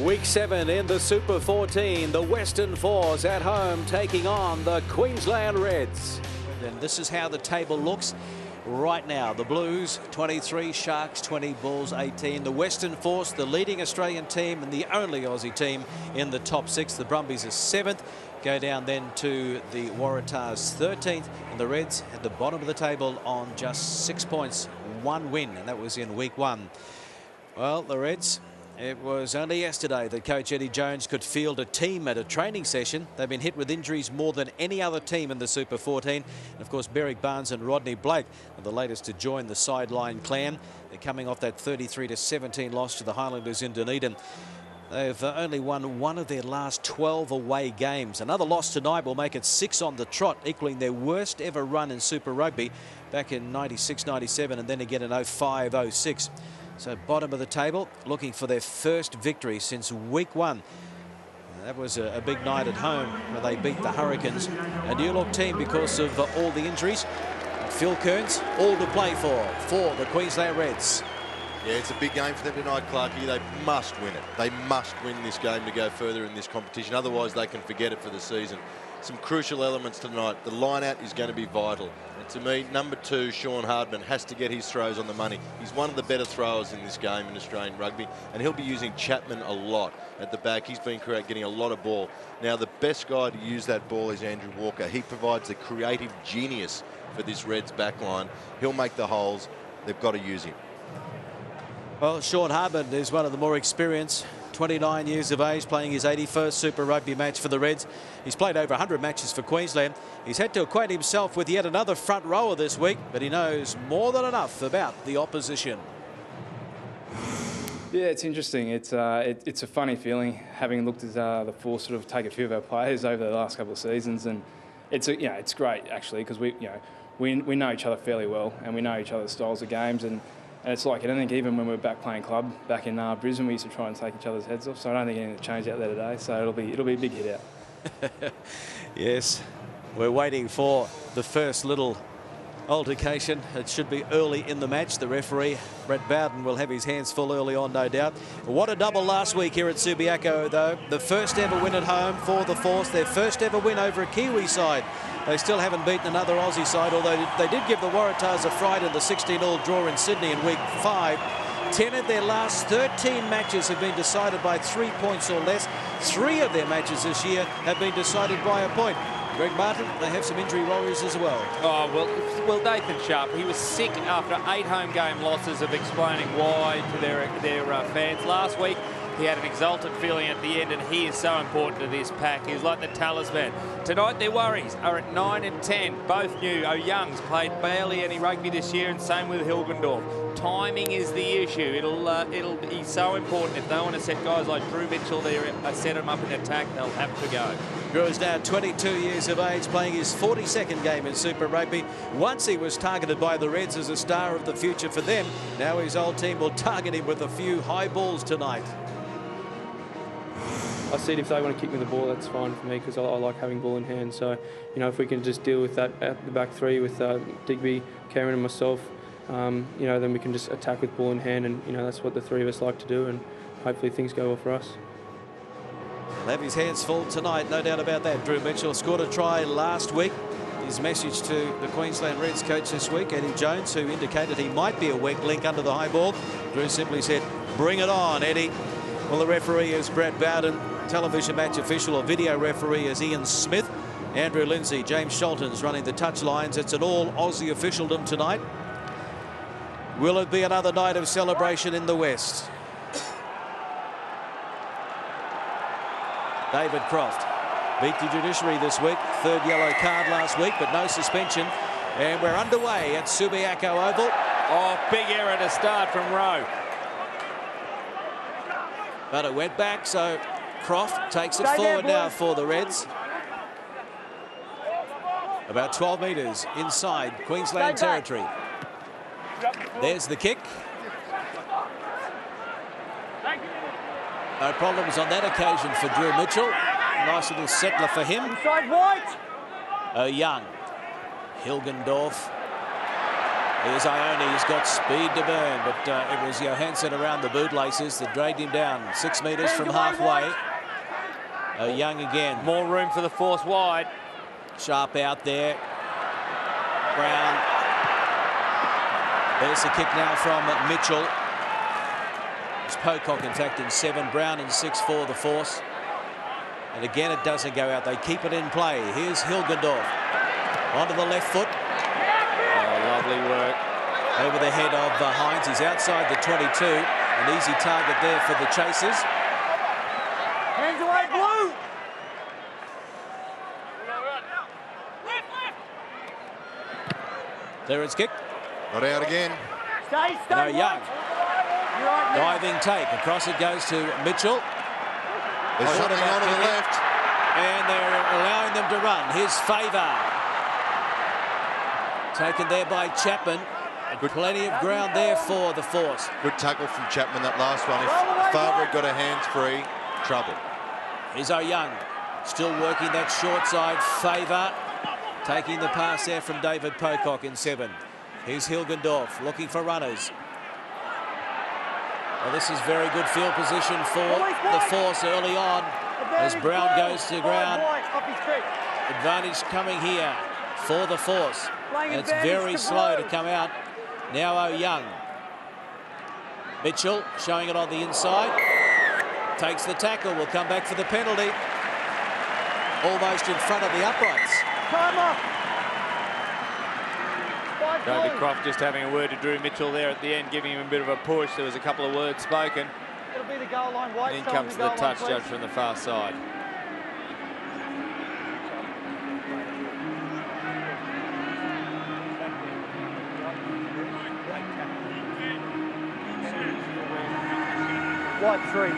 Week 7 in the Super 14, the Western Force at home taking on the Queensland Reds. And this is how the table looks right now. The Blues 23, Sharks 20, Bulls 18. The Western Force, the leading Australian team and the only Aussie team in the top 6. The Brumbies are 7th. Go down then to the Waratahs 13th, and the Reds at the bottom of the table on just 6 points, 1 win, and that was in week 1. Well, the Reds, it was only yesterday that coach Eddie Jones could field a team at a training session. They've been hit with injuries more than any other team in the Super 14. And of course, Berwick Barnes and Rodney Blake are the latest to join the sideline clan. They're coming off that 33-17 loss to the Highlanders in Dunedin. They've only won 1 of their last 12 away games. Another loss tonight will make it 6 on the trot, equaling their worst ever run in Super Rugby back in 96-97 and then again in 05-06. So bottom of the table, looking for their first victory since week 1. That was a big night at home where they beat the Hurricanes. A new look team because of all the injuries. Phil Kearns, all to play for the Queensland Reds. Yeah, it's a big game for them tonight, Clarkie. They must win it. They must win this game to go further in this competition. Otherwise, they can forget it for the season. Some crucial elements tonight. The line-out is going to be vital. And to me, number 2, Sean Hardman, has to get his throws on the money. He's one of the better throwers in this game in Australian rugby, and he'll be using Chapman a lot at the back. He's been getting a lot of ball. Now, the best guy to use that ball is Andrew Walker. He provides the creative genius for this Reds back line. He'll make the holes. They've got to use him. Well, Sean Hardman is one of the more experienced, 29 years of age, playing his 81st Super Rugby match for the Reds. He's played over 100 matches for Queensland. He's had to acquaint himself with yet another front rower this week, but he knows more than enough about the opposition. Yeah, it's interesting. It's a funny feeling, having looked at the Force sort of take a few of our players over the last couple of seasons, and it's great actually, because we know each other fairly well, and we know each other's styles of games, and it's like, I don't think even when we were back playing club back in Brisbane, we used to try and take each other's heads off. So I don't think anything changed out there today. So it'll be a big hit out. Yes, we're waiting for the first little altercation. It should be early in the match. The referee, Brett Bowden, will have his hands full early on, no doubt. What a double last week here at Subiaco, though. The first ever win at home for the Force. Their first ever win over a Kiwi side. They still haven't beaten another Aussie side, although they did give the Waratahs a fright in the 16-all draw in Sydney in week 5. 10 of their last 13 matches have been decided by 3 points or less. 3 of their matches this year have been decided by a point. Greg Martin, they have some injury worries as well. Oh, well, Nathan Sharpe, he was sick after 8 home game losses, of explaining why to their fans. Last week, he had an exultant feeling at the end, and he is so important to this pack. He's like the talisman. Tonight, their worries are at 9 and 10. Both new. Young's played barely any rugby this year, and same with Hilgendorf. Timing is the issue. It'll be so important. If they want to set guys like Drew Mitchell there, set them up in attack, they'll have to go. Drew is now 22 years of age, playing his 42nd game in Super Rugby. Once he was targeted by the Reds as a star of the future for them. Now his old team will target him with a few high balls tonight. I said if they want to kick me the ball, that's fine for me, because I like having ball in hand. So, if we can just deal with that at the back 3 with Digby, Cameron and myself, then we can just attack with ball in hand, and that's what the 3 of us like to do, and hopefully things go well for us. He'll have his hands full tonight, no doubt about that. Drew Mitchell scored a try last week. His message to the Queensland Reds coach this week, Eddie Jones, who indicated he might be a weak link under the high ball. Drew simply said, "Bring it on, Eddie." Well, the referee is Brett Bowden. Television match official or video referee is Ian Smith. Andrew Lindsay, James Sholton's running the touch lines. It's an all Aussie officialdom tonight. Will it be another night of celebration in the West? David Croft beat the judiciary this week. 3rd yellow card last week, but no suspension. And we're underway at Subiaco Oval. Oh, big error to start from Rowe. But it went back, so Croft takes it forward now for the Reds. About 12 metres inside Queensland territory. There's the kick. No problems on that occasion for Drew Mitchell. Nice little settler for him. Young. Hilgendorf. Here's Ione. He's got speed to burn, but it was Johansson around the bootlaces that dragged him down 6 metres from halfway. Young again. More room for the force wide. Sharpe out there. Brown. There's the kick now from Mitchell. It's Pocock, in fact, in 7. Brown in 6 for the force. And again, it doesn't go out. They keep it in play. Here's Hilgendorf. Onto the left foot. Oh, lovely work. Over the head of Hines. He's outside the 22. An easy target there for the chasers. Hands away, Blue! Clearance kick. Not out again. Stay, No, Young. Young. Right, Diving take. Across it goes to Mitchell. There's Oh, something what about on to the Billy? left. And they're allowing them to run. Here's Favour. Taken there by Chapman. And plenty of ground there for the force. Good tackle from Chapman, that last one. If Favre had got her hands free, trouble. Here's Young. Still working that short side. Favour. Taking the pass there from David Pocock in 7. Here's Hilgendorf looking for runners. Well, this is very good field position for the force early on as Brown goes to ground. Advantage coming here for the force. And it's very slow to come out. Now Young. Mitchell showing it on the inside. Takes the tackle. Will come back for the penalty. Almost in front of the uprights. Time up. David Croft just having a word to Drew Mitchell there at the end, giving him a bit of a push. There was a couple of words spoken. It'll be the goal line, White. And in comes the touch judge from the far side. White 3.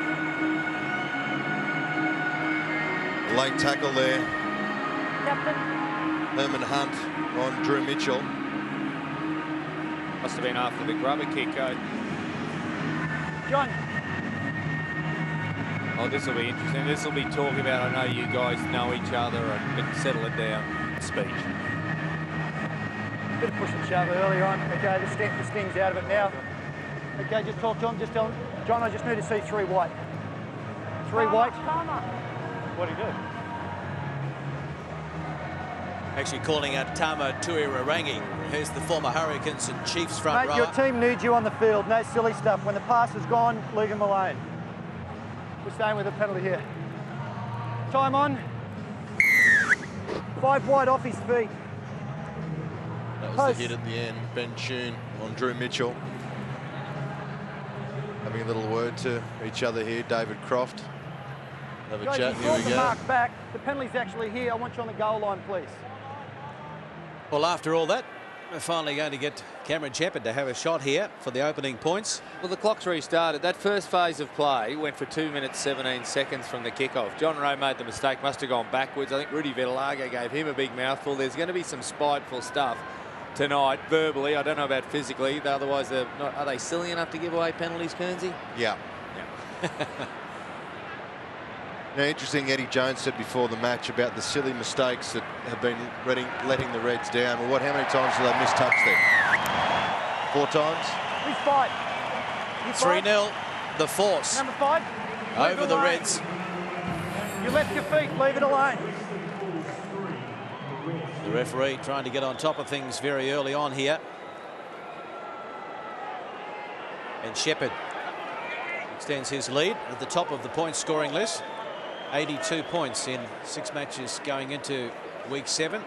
Late tackle there. Captain. Herman Hunt on Drew Mitchell. Must have been after the grubber kick. John. Oh, this will be interesting. This will be talking about, I know you guys know each other, but settle it down. Speech. Bit of push and shove early on. Okay, the sting's out of it now. Okay, just talk to him. Just tell him, John, I just need to see 3 white. 3 white. What do you do? Actually calling out Tama Tuirarangi, who's the former Hurricanes and Chiefs front Mate, rower. your team needs you on the field. No silly stuff. When the pass is gone, leave him alone. We're staying with a penalty here. Time on. 5 wide off his feet. That was Post. the hit at the end. Ben Tune on Drew Mitchell. Having a little word to each other here. David Croft. Have a Guys, chat. you Here brought we the go. mark back. The penalty's actually here. I want you on the goal line, please. Well, after all that, we're finally going to get Cameron Shepard to have a shot here for the opening points. Well, the clock's restarted. That first phase of play went for 2 minutes 17 seconds from the kickoff. John Rowe made the mistake, must have gone backwards. I think Rudy Vitilago gave him a big mouthful. There's going to be some spiteful stuff tonight, verbally. I don't know about physically. Otherwise, they're not, are they silly enough to give away penalties, Kearnsey? Yeah. Now, interesting, Eddie Jones said before the match about the silly mistakes that have been letting the Reds down. Well, how many times have they missed touch there? 4 times? Please fight. 3-0, the force Number 5. over the Reds. You left your feet. Leave it alone. The referee trying to get on top of things very early on here. And Shepard extends his lead at the top of the point scoring list. 82 points in 6 matches going into week 7. I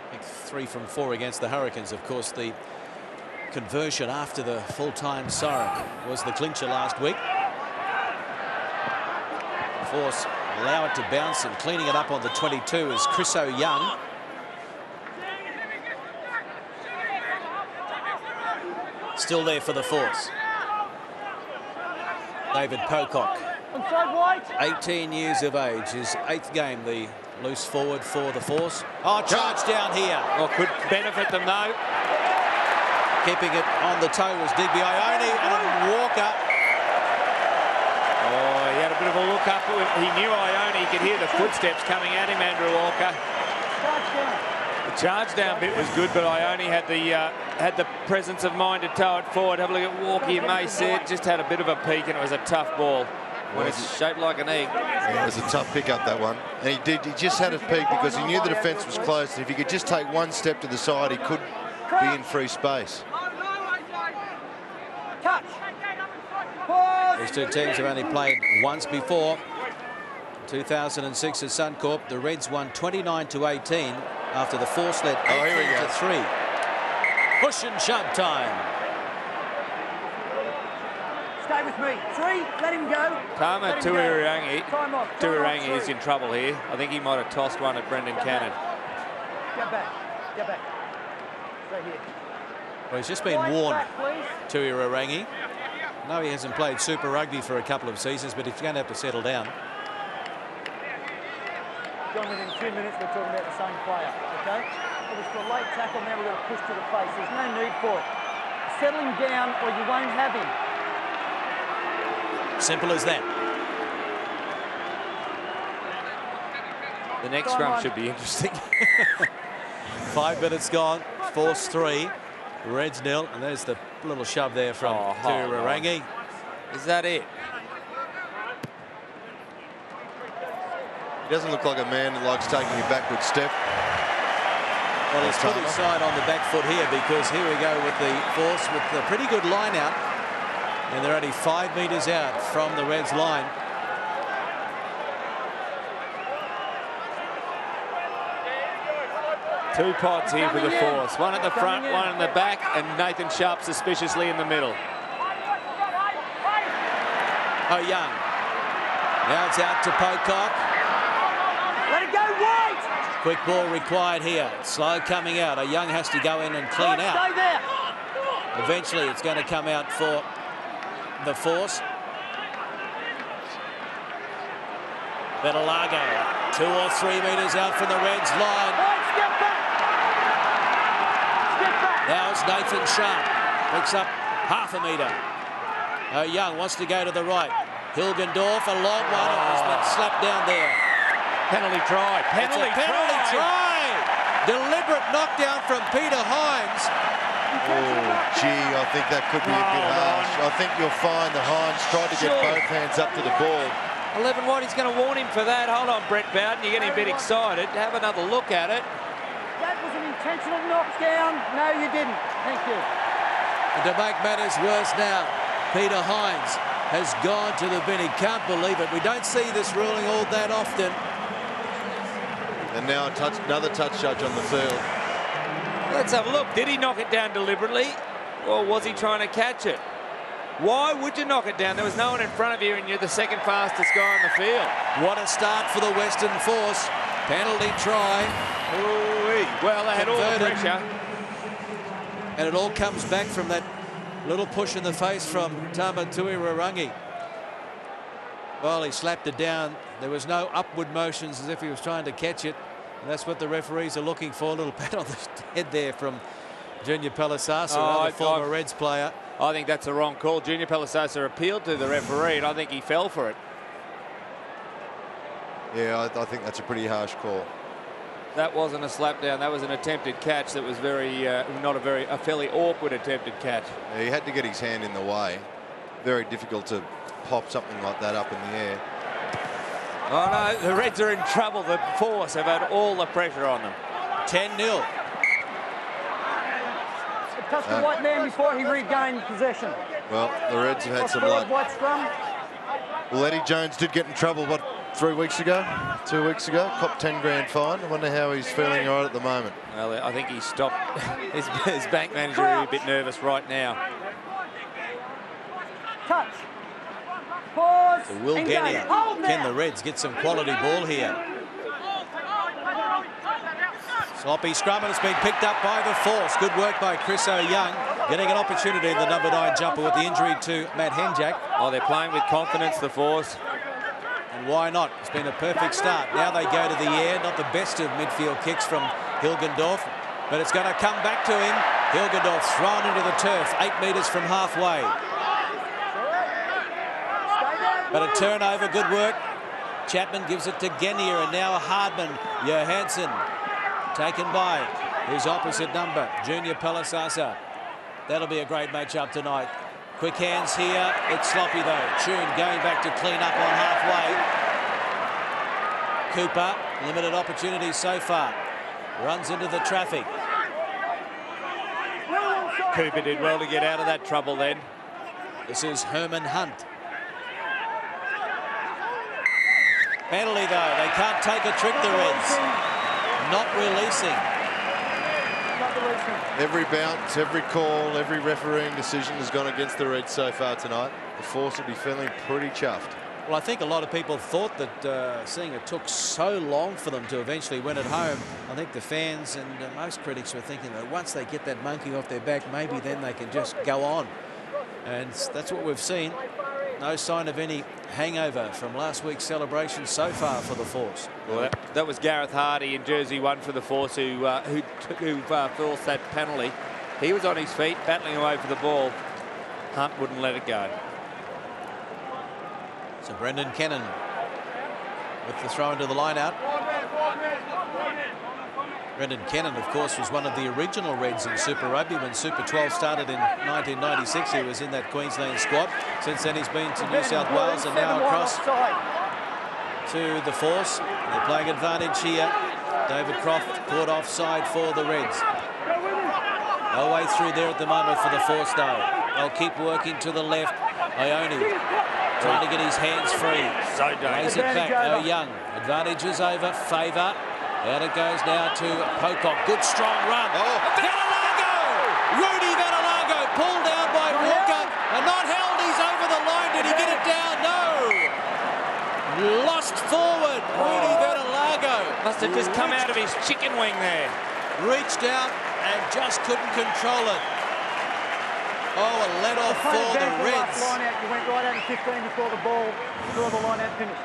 think 3 from 4 against the Hurricanes. Of course, the conversion after the full-time siren was the clincher last week. Force allow it to bounce, and cleaning it up on the 22 is Chris O'Young. Still there for the force. David Pocock, Inside White. 18 years of age, his 8th game, the loose forward for the force. Oh, charge down here. Well, could benefit them, though. Keeping it on the toe was Digby Ione, and Walker. Oh, he had a bit of a look up. He knew Ione. He could hear the footsteps coming at him, Andrew Walker. The charge down bit was good, but I only had the presence of mind to tow it forward. Have a look at Walkie and May said, just had a bit of a peek, and it was a tough ball. When it's shaped like an egg. Yeah, it was a tough pick-up, that one. And he just had a peek because he knew the defence was close. And if he could just take one step to the side, he could be in free space. These two teams have only played once before. 2006 at Suncorp, the Reds won 29-18 after the Force led 18-3. Push and shove time. Stay with me. 3, let him go. Tama Tuirangi is in trouble here. I think he might have tossed one at Brendan Cannon. Get back. Get back. Stay here. Well, he's just been warned, Tuirangi. No, he hasn't played Super Rugby for a couple of seasons, but he's going to have to settle down. John, within 2 minutes, we're talking about the same player, okay? It was for a late tackle, now we're going to push to the face. There's no need for it. Settle him down or you won't have him. Simple as that. The next scrum should be interesting. 5 minutes gone. Force 3. Reds 0. And there's the little shove there from Tuirangi. Is that it? He doesn't look like a man that likes taking a backward step. Well, he's put his side on the back foot here because here we go with the Force with a pretty good line out. And they're only 5 metres out from the Reds line. Two pods here for the Force. One at the front, one in the back, and Nathan Sharpe suspiciously in the middle. Oh, Young. Now it's out to Pocock. Let it go wide. Quick ball required here. Slow coming out. A Young has to go in and clean out. Stay there. Eventually it's going to come out for the Force. Betalago, 2 or 3 metres out from the Reds line. Step back. Step back. Now it's Nathan Sharpe. Picks up half a metre. Young wants to go to the right. Hilgendorf, a long one. Has been slapped down there. Penalty try. Penalty try. Deliberate knockdown from Peter Hines. Oh, gee, I think that could be a bit harsh. I think you'll find that Hines tried to get both hands up to the ball. 11 wide, he's going to warn him for that. Hold on, Brett Bowden, you're getting a bit excited. Have another look at it. That was an intentional knockdown. No, you didn't. Thank you. And to make matters worse now, Peter Hines has gone to the bin. He can't believe it. We don't see this ruling all that often. And now another touch judge on the field. Let's have a look. Did he knock it down deliberately, or was he trying to catch it? Why would you knock it down? There was no one in front of you, and you're the second fastest guy on the field. What a start for the Western Force. Penalty try. Ooh-wee. Well, they had all the pressure. And it all comes back from that little push in the face from Tama Tuirangi. Well, he slapped it down. There was no upward motions as if he was trying to catch it. And that's what the referees are looking for. A little pat on the head there from Junior Pelisasa, another former Reds player. I think that's the wrong call. Junior Pelisasa appealed to the referee, and I think he fell for it. Yeah, I think that's a pretty harsh call. That wasn't a slap down. That was an attempted catch. That was a fairly awkward attempted catch. Yeah, he had to get his hand in the way. Very difficult to pop something like that up in the air. Oh no, the Reds are in trouble. The Force have had all the pressure on them. 10-0. It touched the white man before he regained possession. Well, the Reds have had some luck. White scrum. Well, Eddie Jones did get in trouble, what, 3 weeks ago? 2 weeks ago? Copped 10 grand fine. I wonder how he's feeling right at the moment. Well, I think he stopped. His bank manager is a bit nervous right now. Touch. Pause. So Will Genia. Can the Reds get some quality ball here? Sloppy scrum, and it's been picked up by the Force. Good work by Chris O'Young, getting an opportunity in the number 9 jumper with the injury to Matt Henjak. Oh, they're playing with confidence, the Force. And why not? It's been a perfect start. Now they go to the air. Not the best of midfield kicks from Hilgendorf, but it's going to come back to him. Hilgendorf thrown into the turf, 8 metres from halfway. But a turnover, good work. Chapman gives it to Genia, and now Hardman. Johansson taken by his opposite number, Junior Palasasa. That'll be a great matchup tonight. Quick hands here. It's sloppy though. Tune going back to clean up on halfway. Cooper, limited opportunities so far. Runs into the traffic. Cooper did well to get out of that trouble then. This is Herman Hunt. Penalty though. They can't take a trick, the Reds. Not releasing. Every bounce, every call, every refereeing decision has gone against the Reds so far tonight. The Force will be feeling pretty chuffed. Well, I think a lot of people thought that seeing it took so long for them to eventually win at home, I think the fans and most critics were thinking that once they get that monkey off their back, maybe then they can just go on. And that's what we've seen. No sign of any hangover from last week's celebration so far for the Force. Well, that was Gareth Hardy in jersey 1 for the Force who forced that penalty. He was on his feet, battling away for the ball. Hunt wouldn't let it go. So Brendan Kennan with the throw into the line out. Brendan Kennan, of course, was one of the original Reds in Super Rugby when Super 12 started in 1996. He was in that Queensland squad. Since then, he's been to New South Wales and now across to the Force. They're playing advantage here. David Croft caught offside for the Reds. No way through there at the moment for the Force, though. They'll keep working to the left. Ione trying to get his hands free. So dangerous. Lays it back. Oh, Young. Advantage is over. Favour. Out it goes now to Pocock. Good strong run. Oh. Vanalago! Rudy Vanalago pulled down by Walker and not held. He's over the line. Did he get it down? No. Lost forward. Rudy Vanalago. Must have just come out of his chicken wing there. Reached out and just couldn't control it. Oh, a let off for the Reds. You went right out in 15 before the ball, before the line out finished.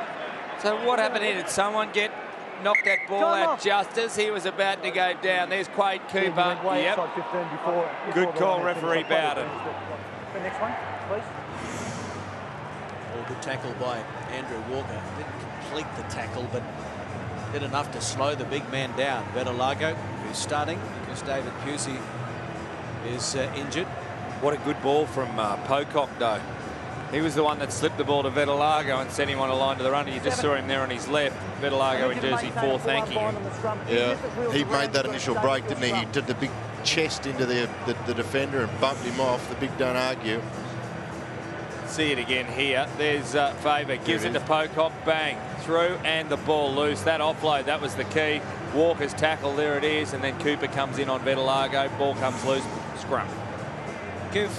So what happened here? Did someone knocked that ball out just as he was about to go down? There's Quade Cooper. Yep. Good call, referee Bowden. The next one, please. Oh, good tackle by Andrew Walker. Didn't complete the tackle, but did enough to slow the big man down. Vetalago, who's starting because David Pusey is injured. What a good ball from Pocock, though. He was the one that slipped the ball to Vetalago and sent him on a line to the runner. You just saw him there on his left. Vetalago in jersey 4 thanking him. Yeah, he made that initial break, didn't he? He did the big chest into the defender and bumped him off. The big don't argue. See it again here. There's Favour. Gives it to Pocock. Bang. Through and the ball loose. That offload, that was the key. Walker's tackle, there it is. And then Cooper comes in on Vetalago. Ball comes loose. Scrum. Give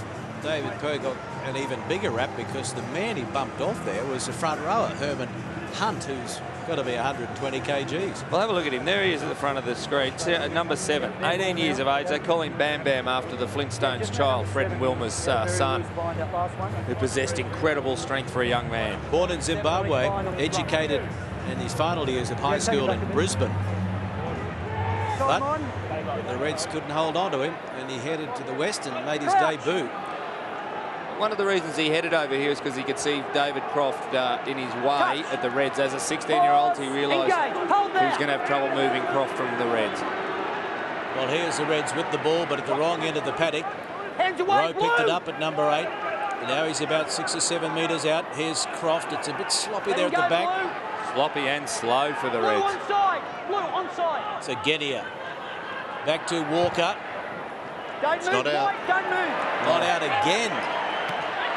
David Pocock an even bigger rap because the man he bumped off there was the front rower, Herman Hunt, who's got to be 120 kgs. Well, have a look at him. There he is at the front of the screen. Number 7, 18 years of age. They call him Bam Bam after the Flintstones child, Fred and Wilma's son, who possessed incredible strength for a young man. Born in Zimbabwe, educated in his final years of high school in Brisbane. But the Reds couldn't hold on to him, and he headed to the West and made his debut. One of the reasons he headed over here is because he could see David Croft in his way at the Reds. As a 16-year-old, he realised he was going to have trouble moving Croft from the Reds. Well, here's the Reds with the ball, but at the wrong end of the paddock. Rowe picked it up at number 8. And now he's about 6 or 7 metres out. Here's Croft. It's a bit sloppy there at the back. Sloppy and slow for the Reds. Onside. So Genia. Back to Walker. It's not out. Don't move. Not out again.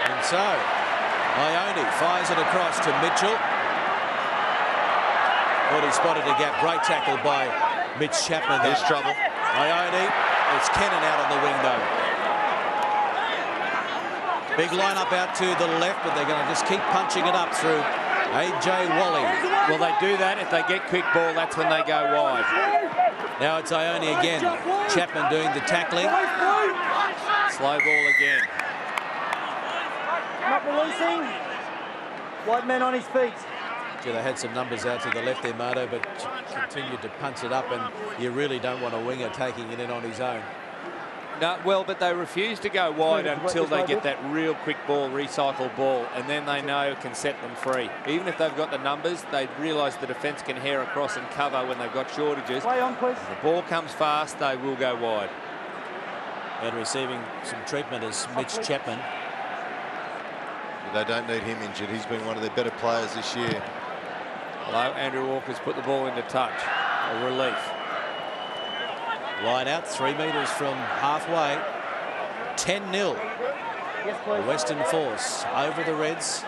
And so Ione fires it across to Mitchell. Thought he spotted a gap. Great tackle by Mitch Chapman. There's trouble. Ione. It's Kennan out on the wing though. Big lineup out to the left, but they're going to just keep punching it up through AJ Wally. Well, they do that. If they get quick ball, that's when they go wide. Now it's Ione again. Chapman doing the tackling. Slow ball again. Not releasing. White man on his feet. They had some numbers out to the left there, Mardo, but continued to punch it up, and you really don't want a winger taking it in on his own. No, well, but they refuse to go wide until they get that real quick ball, recycled ball, and then they know it can set them free. Even if they've got the numbers, they realise the defence can hair across and cover when they've got shortages. Play on, please. If the ball comes fast, they will go wide. And receiving some treatment is Mitch Chapman. They don't need him injured. He's been one of their better players this year. Hello, Andrew Walker's put the ball into touch. A relief. Line out 3 metres from halfway. 10-0. Yes, please. The Western Force over the Reds.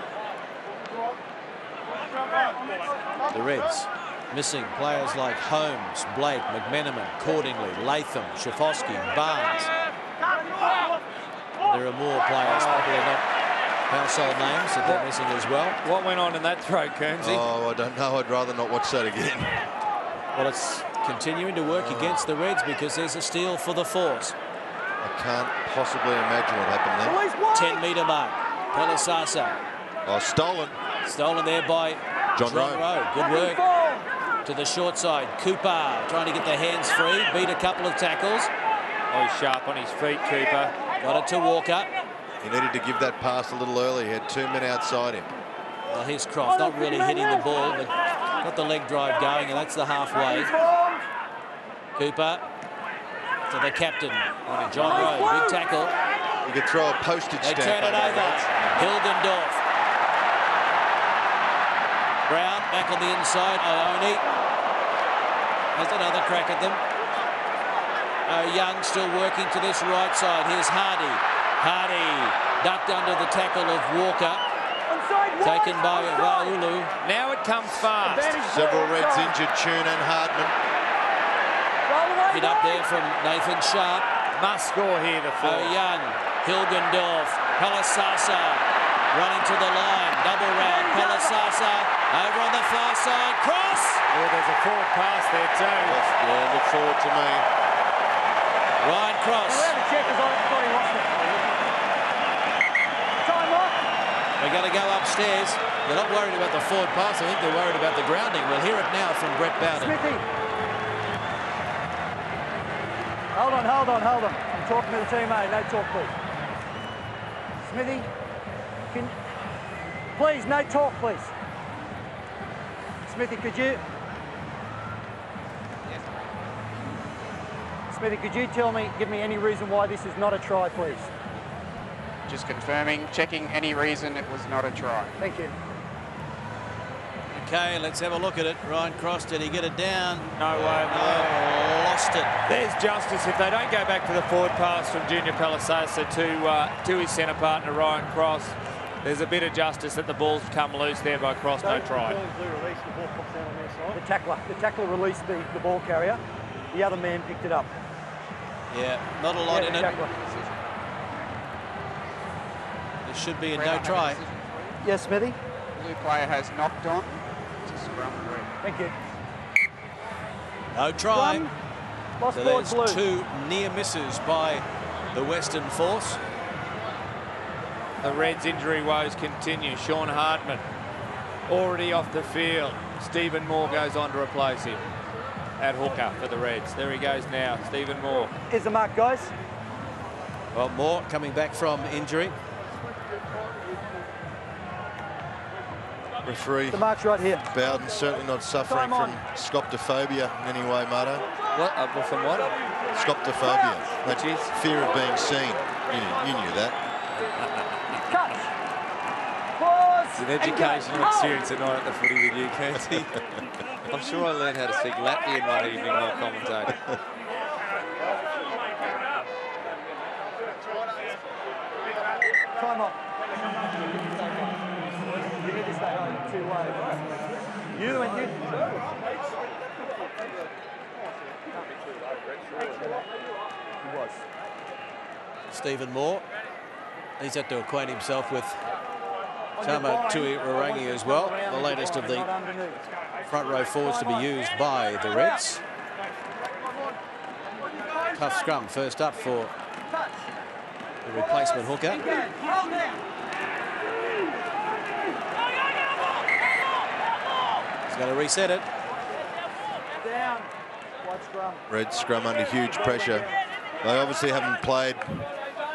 The Reds missing players like Holmes, Blake, McMenamin, Cordingley, Latham, Shafosky, Barnes. There are more players, probably not household names, that they're missing as well. What went on in that throw, Kernsey? Oh, I don't know. I'd rather not watch that again. Well, it's continuing to work against the Reds because there's a steal for the Force. I can't possibly imagine what happened there. 10-metre mark. Pelisasa. Oh, stolen. Stolen there by John Rowe. Good work. To the short side. Cooper trying to get the hands free. Beat a couple of tackles. Oh, he's sharp on his feet, Cooper. Got it to Walker. He needed to give that pass a little early. He had 2 men outside him. Well, here's Croft. Not really hitting the ball, but got the leg drive going, and that's the halfway. Cooper to the captain. John Rowe. Big tackle. You could throw a postage They stamp. turn it over. Hilgendorf. Brown back on the inside. Ione has another crack at them. Young still working to this right side. Here's Hardy. Hardy ducked under the tackle of Walker. Taken by Waulu. Now it comes fast. Several Reds injured, Tune and Hardman. Hit up there from Nathan Sharpe. Must score here, the Force. Young. Hilgendorf. Pelisasa running to the line. Double round. Pelisasa over on the far side. Cross. Oh, there's a forward pass there too. Yeah, look forward to me. Ryan Cross. They're going to go upstairs. They're not worried about the forward pass. I think they're worried about the grounding. We'll hear it now from Brett Bowden. Smithy. Hold on. I'm talking to the team, mate. No talk, please. Smithy, please, no talk, please. Smithy, could you... Smithy, could you give me any reason why this is not a try, please? Just confirming, checking any reason it was not a try. Thank you. Okay, let's have a look at it. Ryan Cross, did he get it down? No way. No, lost it. There's justice. If they don't go back to the forward pass from Junior Pelisasa to his centre partner, Ryan Cross, there's a bit of justice that the ball's come loose there by Cross, no try. The tackler released the ball carrier. The other man picked it up. Yeah, not a lot in it. Tackler. There should be a no try. Yes, Smithy? Blue player has knocked on to scrum red. Thank you. No try. Scrum. Lost So board there's blue. 2 near misses by the Western Force. The Reds' injury woes continue. Sean Hardman already off the field. Stephen Moore goes on to replace him at hooker for the Reds. There he goes now, Stephen Moore. Here's the mark, guys. Well, Moore coming back from injury. Referee The mark's right here. Bowden certainly not suffering Time on. from scoptophobia in any way, Marto. What? From what? Scoptophobia. Which is? Fear of being seen. You knew that. Touch. Pause. It's an educational experience tonight at the footy with you, Kernsey. I'm sure I learned how to speak Latvian one evening while commentating. Time off. You need to stay on 2 ways. You and you. He was. Stephen Moore. He's had to acquaint himself with Tama Tui Rarangi as well, the latest of the front row forwards to be used by the Reds. Tough scrum first up for the replacement hooker. He's going to reset it. Down. White scrum. Red scrum under huge pressure. They obviously haven't played,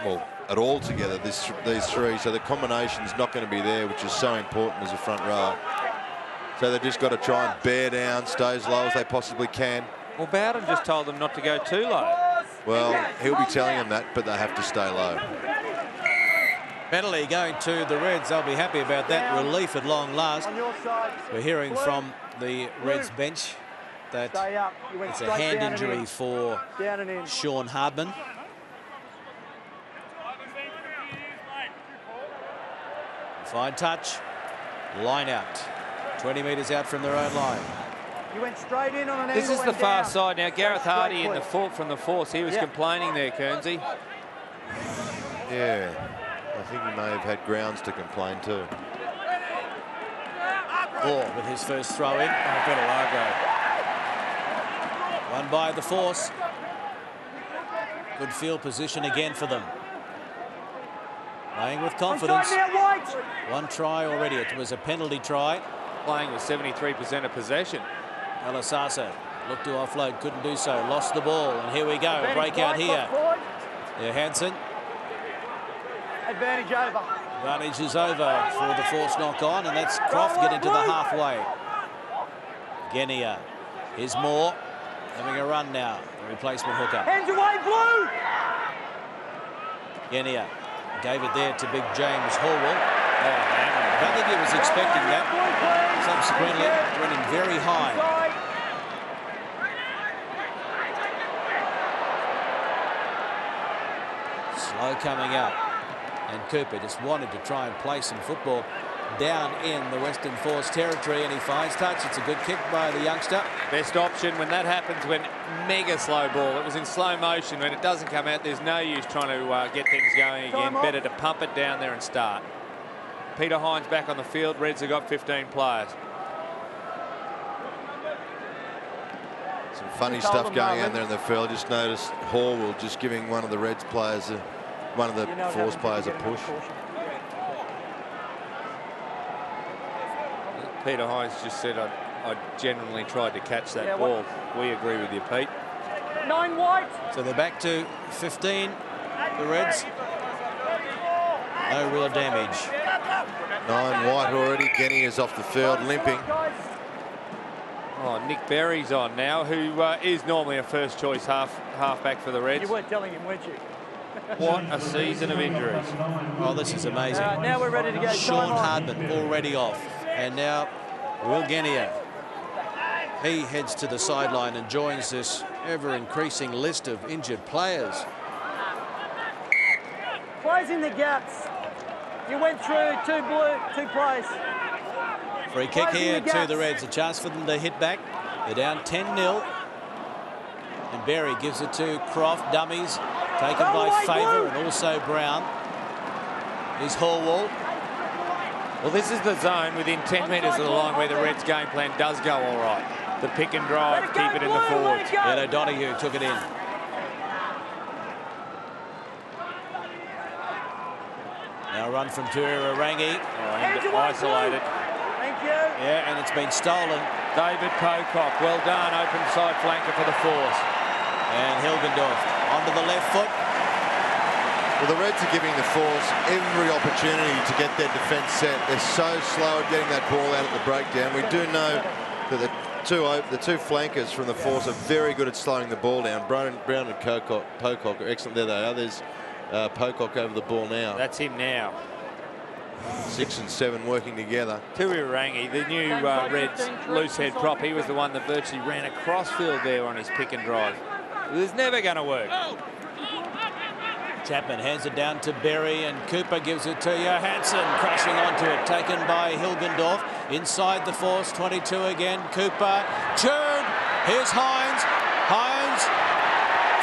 well, at all together, these three, so the combination's not going to be there, which is so important as a front rower. So they've just got to try and bear down, stay as low as they possibly can. Well, Bowden just told them not to go too low. Well, he'll be telling them that, but they have to stay low. Penalty going to the Reds. They'll be happy about that. Relief at long last. We're hearing from the Reds bench that it's a hand injury for Sean Hardman. Fine touch. Line out. 20 metres out from their own line. You went straight in on an This angle is the far down. side now. Gareth Hardy in the Straight from the force. He was complaining there, Kernsey. Yeah, I think he may have had grounds to complain too. Or with his first throw in. Better Largo. Won by the force. Good field position again for them. Playing with confidence. One try already. It was a penalty try. Playing with 73% of possession. Alasasa looked to offload, couldn't do so. Lost the ball, and here we go. Breakout here. Yeah, Hansen. Advantage over. Advantage is over for the force knock on, and that's Croft getting to the halfway. Genia. Here's Moore having a run now. The replacement hooker. Hands away, Blue! Genia gave it there to big James Horwell. I don't think he was expecting that. Subsequently, running very high. Slow coming out. And Cooper just wanted to try and play some football down in the Western Force territory, and he finds touch. It's a good kick by the youngster. Best option when that happens, when mega slow ball. It was in slow motion. When it doesn't come out, there's no use trying to get things going again. Better to pump it down there and start. Peter Hines back on the field. Reds have got 15 players. Some funny stuff going on there in the field. Just noticed Horwell just giving one of the Reds players, one of the Force players a push. Peter Hines just said, I genuinely tried to catch that ball. We agree with you, Pete. 9 white. So they're back to 15, the Reds. No real damage. 9 white already. Genia is off the field, limping. Oh, Nick Berry's on now, who is normally a first-choice halfback for the Reds. You weren't telling him, weren't you? What a season of injuries. Oh, this is amazing. Now we're ready to go. Sean Hardman already off. And now Will Genia. He heads to the sideline and joins this ever-increasing list of injured players. Closing the gaps. You went through 2 blue, 2 plays. Free kick here to the Reds. A chance for them to hit back. They're down 10-0. And Berry gives it to Croft. Dummies taken by Favour and also Brown. Here's Horwell. Well, this is the zone within 10 metres of the line where the Reds' game plan does go all right. The pick and drive, keep it in the forwards. And O'Donoghue took it in. Now a run from Tuirangi. Isolated. Thank you. Yeah, and it's been stolen. David Pocock, well done, open side flanker for the Force. And Hilgendorf onto the left foot. Well, the Reds are giving the Force every opportunity to get their defence set. They're so slow at getting that ball out at the breakdown. We do know that the two flankers from the Force are very good at slowing the ball down. Brown and Pocock are excellent. There they are. There's Pocock over the ball now. That's him now. 6 and 7 working together. Tuirangi, the new Reds loose head prop, he was the one that virtually ran across field there on his pick and drive. It was never going to work. Chapman hands it down to Berry, and Cooper gives it to Johansson, crashing onto it, taken by Hilgendorf. Inside the Force, 22 again. Cooper, turn. Here's Hines. Hines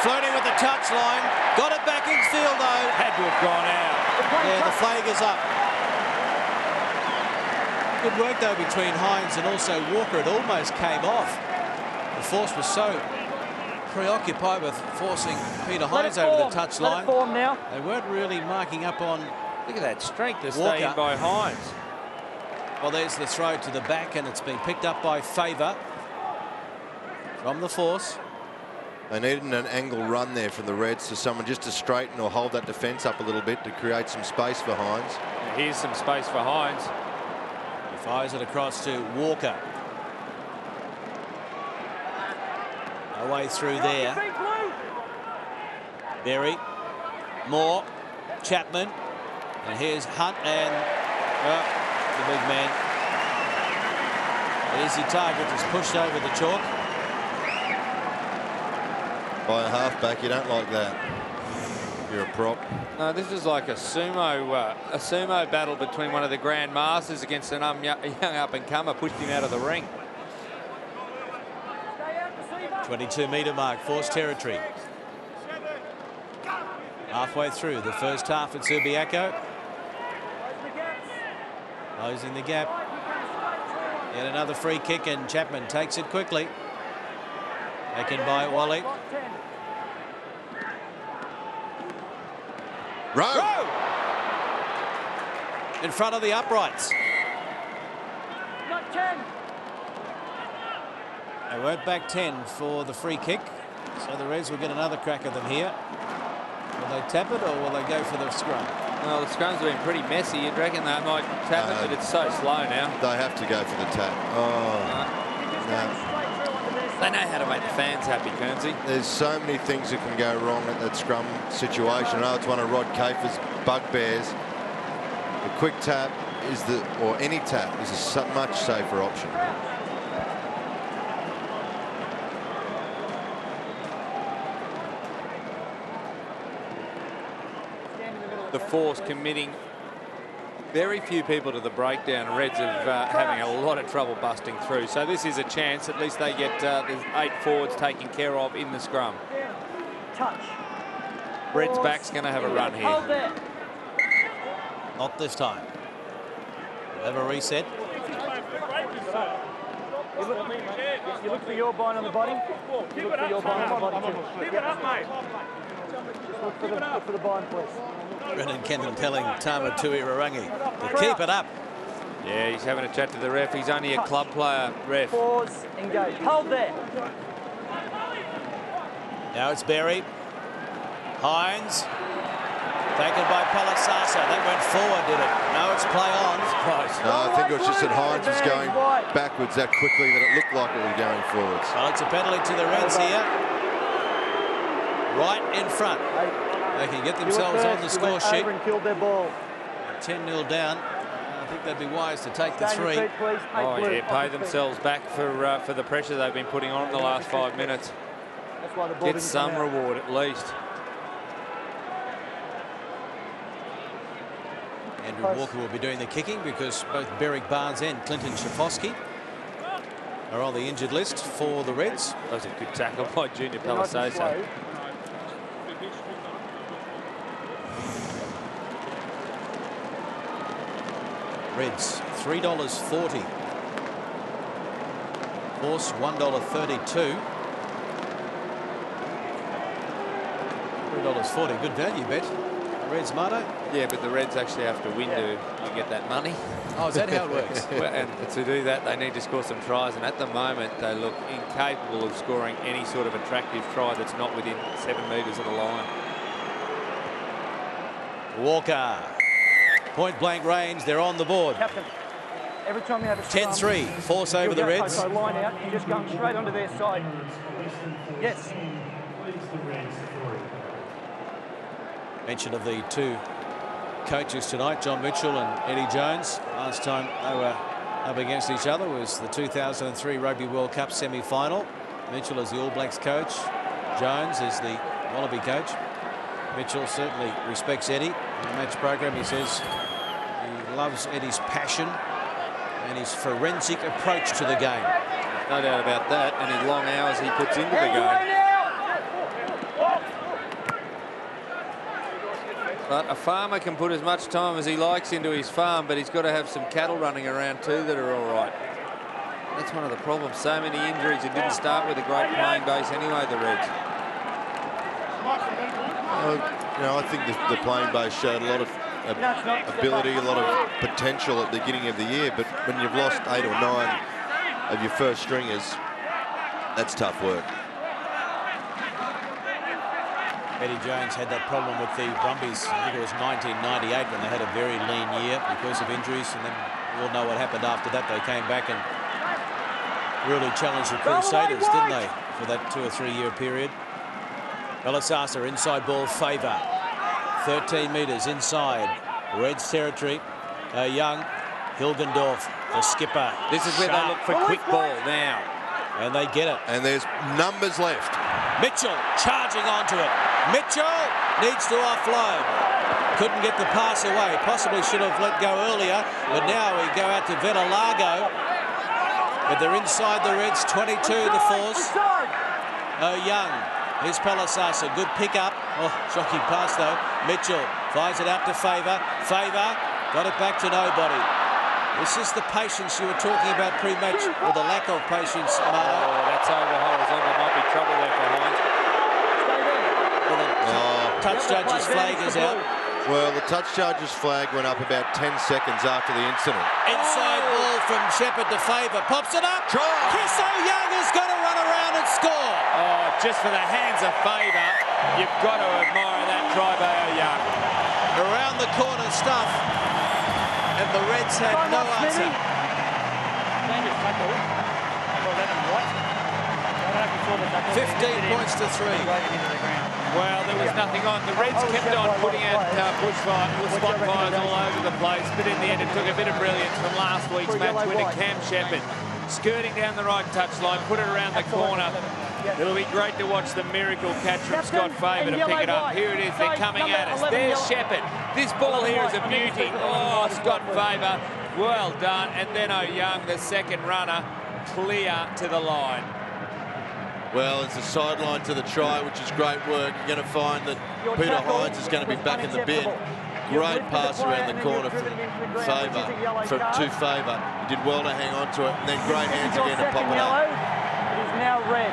floating with the touchline. Got it back in field though. Had to have gone out. Yeah, the flag is up. Good work though between Hines and also Walker. It almost came off. The Force was so preoccupied with forcing Peter Hines over the touchline. They weren't really marking up on. Look at that strength to Walker. stay in by Hines. Well, there's the throw to the back, and it's been picked up by Favour from the Force. They needed an angle run there from the Reds to someone just to straighten or hold that defence up a little bit to create some space for Hines. Here's some space for Hines. He fires it across to Walker. No way through there. Berry. Moore. Chapman. And here's Hunt and the big man. Easy target, just pushed over the chalk. By a halfback, you don't like that. You're a prop. No, this is like a sumo battle between one of the Grand Masters against a young up-and-comer. Pushed him out of the ring. 22-metre mark, forced territory. Halfway through the first half at Subiaco. Closing the gap. Yet another free kick, and Chapman takes it quickly. Taken by Wally. Rowe! In front of the uprights. They went back 10 for the free kick. So the Reds will get another crack at them here. Will they tap it or will they go for the scrum? Well, the scrums have been pretty messy. You'd reckon they might tap it, but it's so slow now. They have to go for the tap. Oh, no. They know how to make the fans happy, Kernsey. There's so many things that can go wrong at that scrum situation. I know it's one of Rod Kafer's bugbears. The quick tap is or any tap is a much safer option. The force committing very few people to the breakdown. Reds are having a lot of trouble busting through. So this is a chance. At least they get there's 8 forwards taken care of in the scrum. Touch. Reds back's going to have a run here. Not this time. Have a reset. You look for your bind on the body. You look for your bind on the body too. Keep it up, mate. Look for the bind, please. Brendan Kenton telling Tama Tuirarangi to keep it up. Yeah, he's having a chat to the ref. He's only a club player, ref. Pause, engage. Hold there. Now it's Berry. Hines. Taken by Palasasa. That went forward, did it? No, it's play on. Close. No, I think it was just that Hines was going backwards that quickly that it looked like it was going forwards. Well, it's a penalty to the Reds here. Right in front. They can get themselves on the score sheet. And killed their ball. 10-0 down. I think they'd be wise to take the 3. Oh, yeah, pay themselves back for the pressure they've been putting on in the last 5 minutes. Get some reward at least. Andrew Walker will be doing the kicking because both Berwick Barnes and Clinton Schafosky are on the injured list for the Reds. That was a good tackle by Junior Palasosa. Reds $3.40. Force $1.32. $3.40. Good value bet. Reds motto. Yeah, but the Reds actually have to win to get that money. Oh, is that how it works? Well, and to do that, they need to score some tries. And at the moment, they look incapable of scoring any sort of attractive try that's not within 7 metres of the line. Walker. Point blank range. They're on the board. Captain, every time you have a 10-3. Force over the Reds. So line out, you're just going straight onto their side. Yes. Mention of the 2 coaches tonight, John Mitchell and Eddie Jones. Last time they were up against each other was the 2003 Rugby World Cup semi-final. Mitchell is the All Blacks coach. Jones is the Wallaby coach. Mitchell certainly respects Eddie. In the match program, he says he loves Eddie's passion and his forensic approach to the game. No doubt about that, and his long hours he puts into the game. But a farmer can put as much time as he likes into his farm, but he's got to have some cattle running around too that are all right. That's one of the problems. So many injuries. It didn't start with a great playing base anyway, the Reds. You know, I think the playing base showed a lot of ability, a lot of potential at the beginning of the year, but when you've lost 8 or 9 of your first stringers, that's tough work. Eddie Jones had that problem with the Brumbies. I think it was 1998 when they had a very lean year because of injuries, and then we all know what happened after that. They came back and really challenged the Crusaders, didn't they, for that 2 or 3 year period. Belasasa, inside ball, Favour. 13 metres inside. Reds territory. Young, Hilgendorf, the skipper. This is where they look for quick ball now. And they get it. And there's numbers left. Mitchell charging onto it. Mitchell needs to offload. Couldn't get the pass away. Possibly should have let go earlier. But now we go out to Venalago. But they're inside the Reds. 22 the force. Young. Here's Belasasa. Good pick up. Oh, shocking pass though. Mitchell fires it out to Favour. Favour got it back to nobody. This is the patience you were talking about pre-match, or the lack of patience, Marto. Oh, that's over horizontal. Might be trouble there for Hines. Well, the touch judge's flag is out. Well, the touch judge's flag went up about 10 seconds after the incident. Inside ball from Shepherd to Favour. Pops it up. Try. Chris Young has got to run around and score. Oh, just for the hands of Favour, you've got to admire that try by Young. Around the corner stuff. And the Reds had no answer. 15 points to 3. Well, there was nothing on. The Reds kept on putting out spot fires all over the place, but in the end it took a bit of brilliance from last week's match winner, Cam Shepherd. Skirting down the right touchline, put it around the corner. It'll be great to watch the miracle catch from Scott Favour to pick it up. Here it is, they're coming at us. There's Shepherd. This ball here is a beauty. Oh, Scott Favour, well done. And then Young, the second runner, clear to the line. Well, it's a sideline to the try, which is great work. You're going to find that Peter Hines is going to be back in the bin. Great pass around the corner from Favour, to Favour. He did well to hang on to it, and then great hands again to pop it up. It is now red.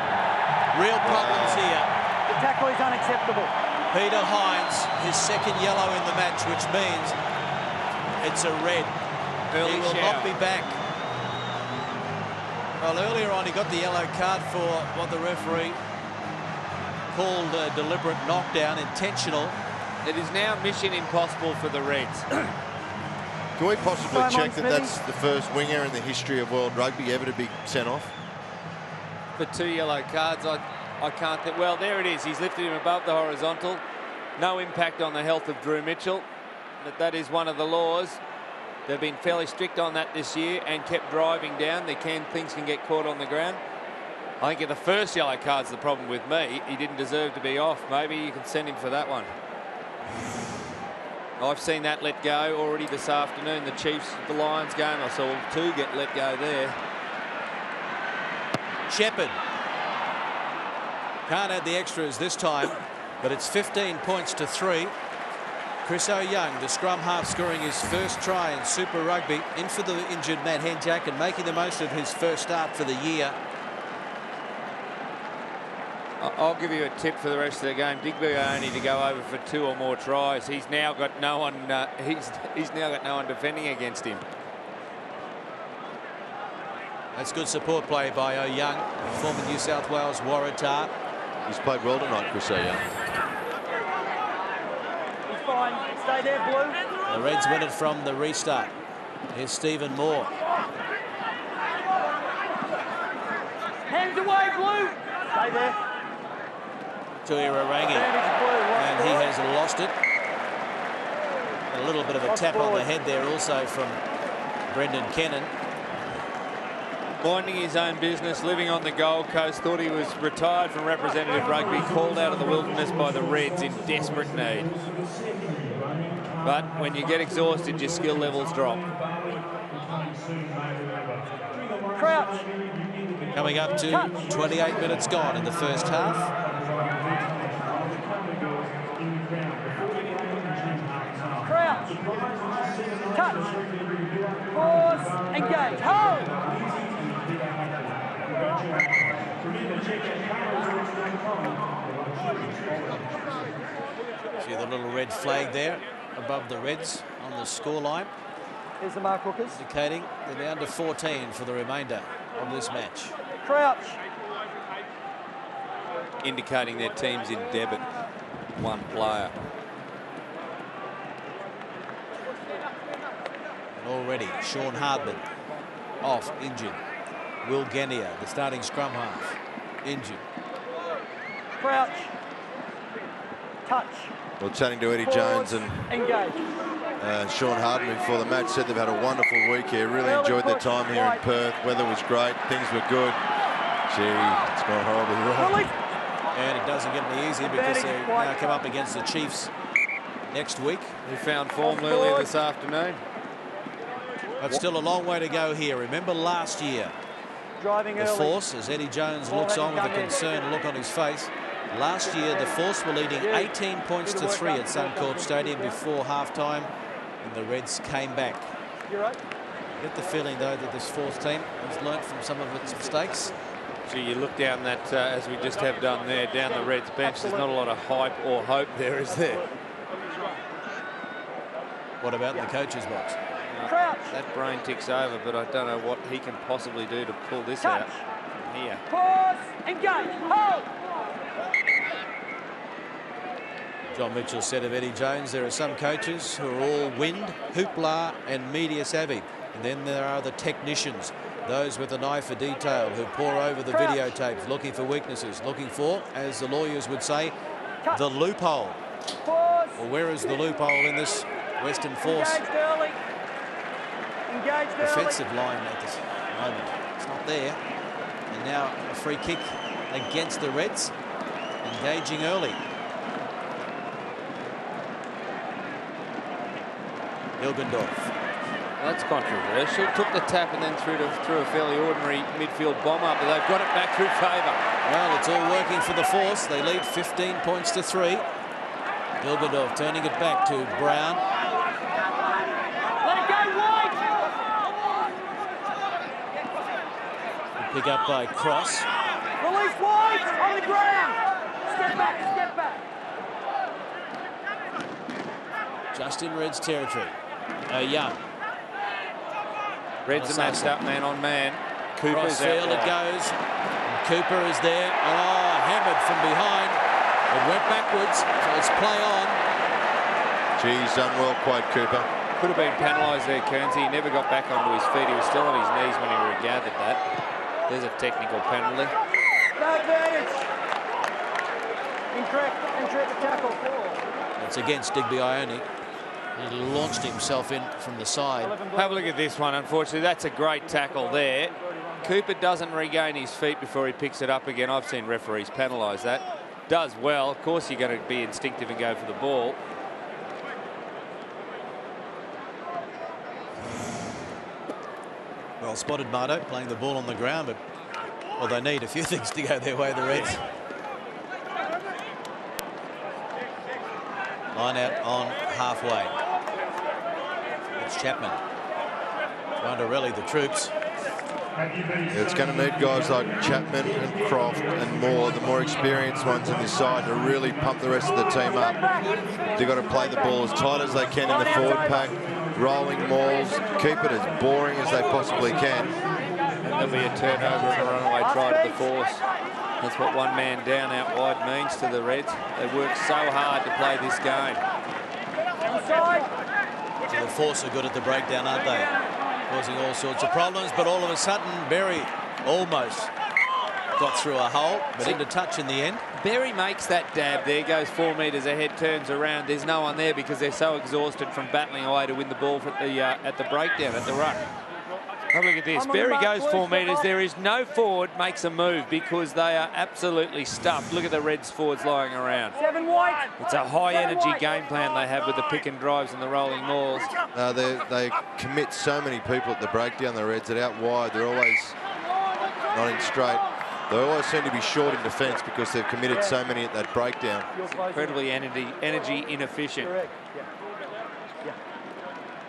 Real problems here. The tackle is unacceptable. Peter Hines, his second yellow in the match, which means it's a red. He will not be back. Well, earlier on he got the yellow card for what the referee called a deliberate knockdown, intentional. It is now mission impossible for the Reds. Can we possibly check that that's the first winger in the history of World Rugby ever to be sent off? For 2 yellow cards, I can't think. Well, there it is. He's lifted him above the horizontal. No impact on the health of Drew Mitchell. But that is one of the laws. They've been fairly strict on that this year and kept driving down. Things can get caught on the ground. I think the first yellow card's the problem with me. He didn't deserve to be off. Maybe you can send him for that one. I've seen that let go already this afternoon. The Chiefs, the Lions game, I saw 2 get let go there. Shepherd can't add the extras this time, but it's 15 points to 3. Chris Young, the scrum half, scoring his first try in Super Rugby, in for the injured Matt Henjack and making the most of his first start for the year. I'll give you a tip for the rest of the game. Digby only to go over for 2 or more tries. He's now got no one. He's now got no one defending against him. That's good support play by Young, former New South Wales Waratah. He's played well tonight, Chris Young. He's fine. Stay there, Blue. The Reds win it from the restart. Here's Stephen Moore. Hands away, Blue. Stay there. Tuirarangi, and he has lost it. A little bit of a tap on the head there also from Brendan Kennan. Minding his own business, living on the Gold Coast, thought he was retired from representative rugby, called out of the wilderness by the Reds in desperate need. But when you get exhausted, your skill levels drop. Crouch. Coming up to 28 minutes gone in the first half. Crouch. Touch. Pause. Engage. Hold. See the little red flag there above the Reds on the scoreline. Here's the mark hookers. Indicating they're down to 14 for the remainder of this match. Crouch. Indicating their team's in debit. one player. And already Sean Hardman off, injured. Will Genia, the starting scrum half, injured. Crouch. Touch. Well, chatting to Eddie Jones and Engage. Sean Hardman before the match, said they've had a wonderful week here. Really enjoyed their time here in Perth. Weather was great. Things were good. Gee, it's gone horribly wrong. And it doesn't get any easier because they now come up against the Chiefs next week. He found form earlier this afternoon. But still a long way to go here. Remember last year, Driving the early. Force, as Eddie Jones looks on with a concerned look on his face. Last year, the Force were leading 18 points to 3 at Suncorp Stadium before halftime, and the Reds came back. You're right. Get the feeling, though, that this Force team has learnt from some of its mistakes. Gee, you look down that, as we just have done there, down the Reds bench, there's not a lot of hype or hope there, is there? What about in the coach's box? That brain ticks over, but I don't know what he can possibly do to pull this out here. Pause. Engage. Hold. John Mitchell said of Eddie Jones, there are some coaches who are all wind, hoopla and media savvy. And then there are the technicians, those with an eye for detail, who pore over the videotapes, looking for weaknesses, looking for, as the lawyers would say, the loophole. Pause. Well, where is the loophole in this Western Force Engaged early. Engaged early. defensive line at this moment? It's not there. And now a free kick against the Reds, engaging early. Hilgendorf. That's controversial. Took the tap and then threw a fairly ordinary midfield bomb up, but they've got it back through favour. Well, it's all working for the Force. They lead 15 points to 3. Hilgendorf turning it back to Brown. Let it go wide. Pick up by Cross. Release wide on the ground. Step back. Step back. Just in Reds territory. Young. Reds are matched up man on man. Cooper's Crossfield it goes. And Cooper is there. And hammered from behind. It went backwards, so it's play on. Gee, he's done well, Quade Cooper. Could have been penalised there, Kearnsey. He never got back onto his feet. He was still on his knees when he regathered that. There's a technical penalty. No advantage. Incorrect tackle. It's against Digby Ione. He launched himself in from the side. Have a look at this one. Unfortunately, that's a great tackle there. Cooper doesn't regain his feet before he picks it up again. I've seen referees penalise that. Does well. Of course, you're going to be instinctive and go for the ball. Well spotted, Mardo, playing the ball on the ground, but well, they need a few things to go their way, the Reds. Line out on halfway. It's Chapman trying to rally the troops. It's going to need guys like Chapman and Croft and Moore, the more experienced ones in this side, to really pump the rest of the team up. They've got to play the ball as tight as they can in the forward pack, rolling mauls, keep it as boring as they possibly can. And there'll be a turnover and a runaway try to the Force. That's what one man down out wide means to the Reds. They work so hard to play this game. So the Force are good at the breakdown, aren't they? Causing all sorts of problems, but all of a sudden Berry almost got through a hole, but into touch in the end. Berry makes that dab there, goes 4 metres ahead, turns around. There's no one there because they're so exhausted from battling away to win the ball at the breakdown, at the ruck. Have a look at this. Berry goes 4 metres. There is no forward makes a move because they are absolutely stuffed. Look at the Reds forwards lying around. 7 wide. It's a high-energy game plan they have with the pick and drives and the rolling mauls. They commit so many people at the breakdown, the Reds, that out wide, they're always not in straight. They always seem to be short in defence because they've committed so many at that breakdown. Incredibly energy inefficient.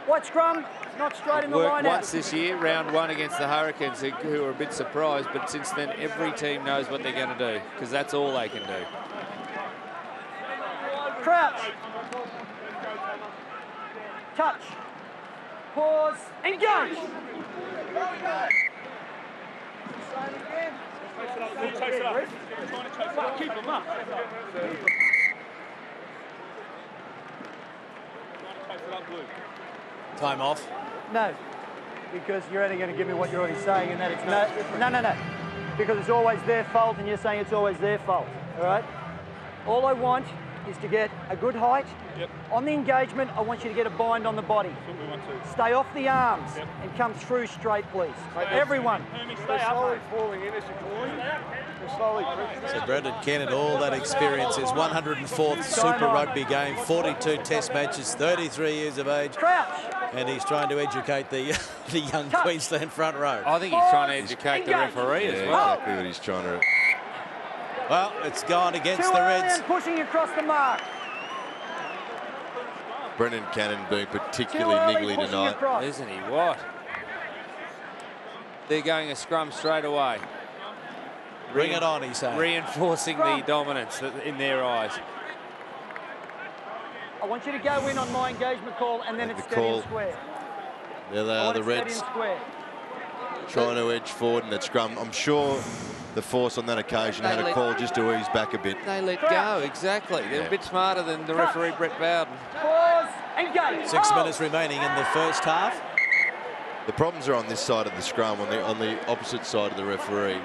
White scrum, not straight in the line Worked out. once this year, round 1 against the Hurricanes, who are a bit surprised, but since then every team knows what they're going to do because that's all they can do. Crouch. Touch. Pause. Engage. Time off. No, because you're only going to give me what you're already saying, and that it's no. Because it's always their fault, and you're saying it's always their fault. All right. All I want is to get a good height. Yep. On the engagement, I want you to get a bind on the body. That's what we want to. Stay off the arms Yep. and come through straight, please. Everyone. They're slowly falling in as you call it. They're slowly creeping. So Brendan Kennett, all that experience, his 104th Super Rugby game, 42 Test matches, 33 years of age. Crouch. And he's trying to educate the young Queensland front row. I think he's trying to educate the referee as well. Exactly what he's trying to. Well, it's gone against Too the early Reds. and pushing across the mark. Brendan Cannon being Too particularly early niggly pushing tonight. across. Isn't he? What? They're going a scrum straight away. Bring it on, he's saying. Reinforcing the dominance in their eyes. I want you to go in on my engagement call, and then Make it's the steady call. and square. There they I are, want the it steady Reds and square. trying to edge forward in that scrum. I'm sure the Force on that occasion had a call just to ease back a bit. They let go, exactly. They're a bit smarter than the referee, Brett Bowden. Pause. Engage. 6 minutes remaining in the first half. The problems are on this side of the scrum, on the opposite side of the referee.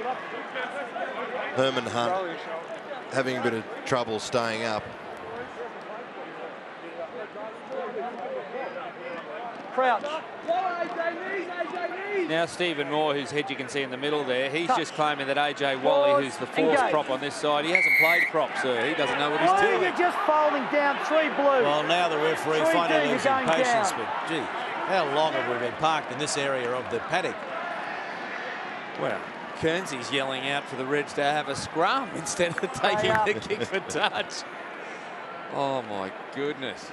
Herman Hunt having a bit of trouble staying up. Crouch. Now Stephen Moore, whose head you can see in the middle there, he's just claiming that AJ Wally, who's the fourth prop on this side, he hasn't played prop, sir. He doesn't know what he's Why are doing. you just folding down 3 blue? Well, now the referee Three finally D, losing you're going patience, down. but gee, how long have we been parked in this area of the paddock? Well, Kearnsey's yelling out for the Reds to have a scrum instead of taking the kick for touch. Oh, my goodness.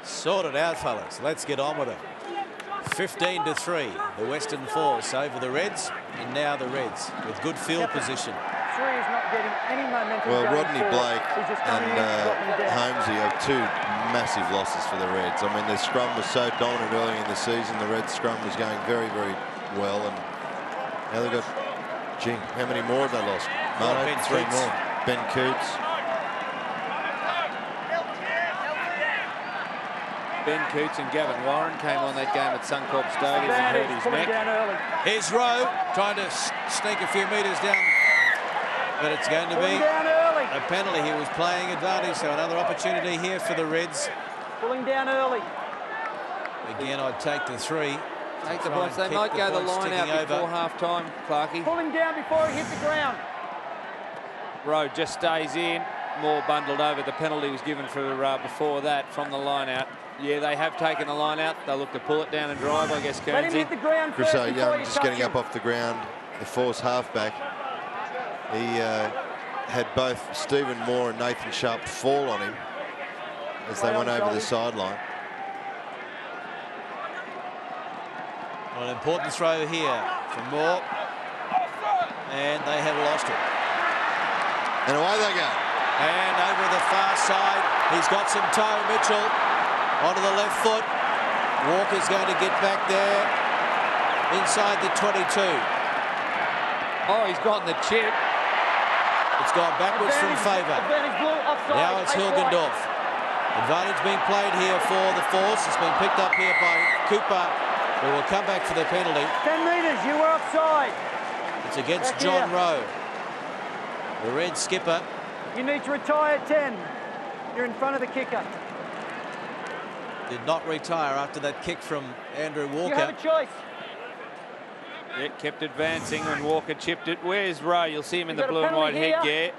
Sort it out, fellas. Let's get on with it. 15-3, the Western Force over the Reds, and now the Reds with good field position. 3 is not getting any momentum. Well, going Rodney forward. Blake He's just and coming in, dropping down. Holmesy have 2 massive losses for the Reds. I mean, the scrum was so dominant early in the season. The Reds scrum was going very, very well, and now they've got, gee, how many more have they lost? Marno, Ben 3 Coots. more. Ben Coots. Ben Coots and Gavin Warren came on that game at Suncorp Stadium and hurt his Pulling neck. down early. Here's Rowe trying to sneak a few metres down, but it's going to be Pulling down early. a penalty. He was playing advantage, so another opportunity here for the Reds. Pulling down early. Again, I'd take the 3. Take the Try points. and They keep might go the points line out ticking before over. half-time, Clarkie. Pulling down before he hit the ground. Rowe just stays in. More bundled over. The penalty was given for before that from the line out. Yeah, they have taken the line out. They'll look to pull it down and drive, I guess, Let him hit Kearnsey. the ground first Chris before Young you just touch getting him. up off the ground. The Force halfback. He had both Stephen Moore and Nathan Sharpe fall on him as they went over the sideline. Well, an important throw here from Moore, and they have lost it. And away they go. And over the far side, he's got some toe. Mitchell onto the left foot. Walker's going to get back there inside the 22. Oh, he's gotten the chip. It's gone backwards from favour. Advantage blue, offside. Now it's 8 Hilgendorf. Advantage being played here for the Force. It's been picked up here by Cooper, who will come back for the penalty. 10 metres, you were offside. It's against Back John here. Rowe. The Red skipper. You need to retire 10. You're in front of the kicker. Did not retire after that kick from Andrew You have Walker. a choice. Yeah, kept advancing when Walker chipped it. Where's Rowe? You'll see him in You the got a blue and white penalty headgear.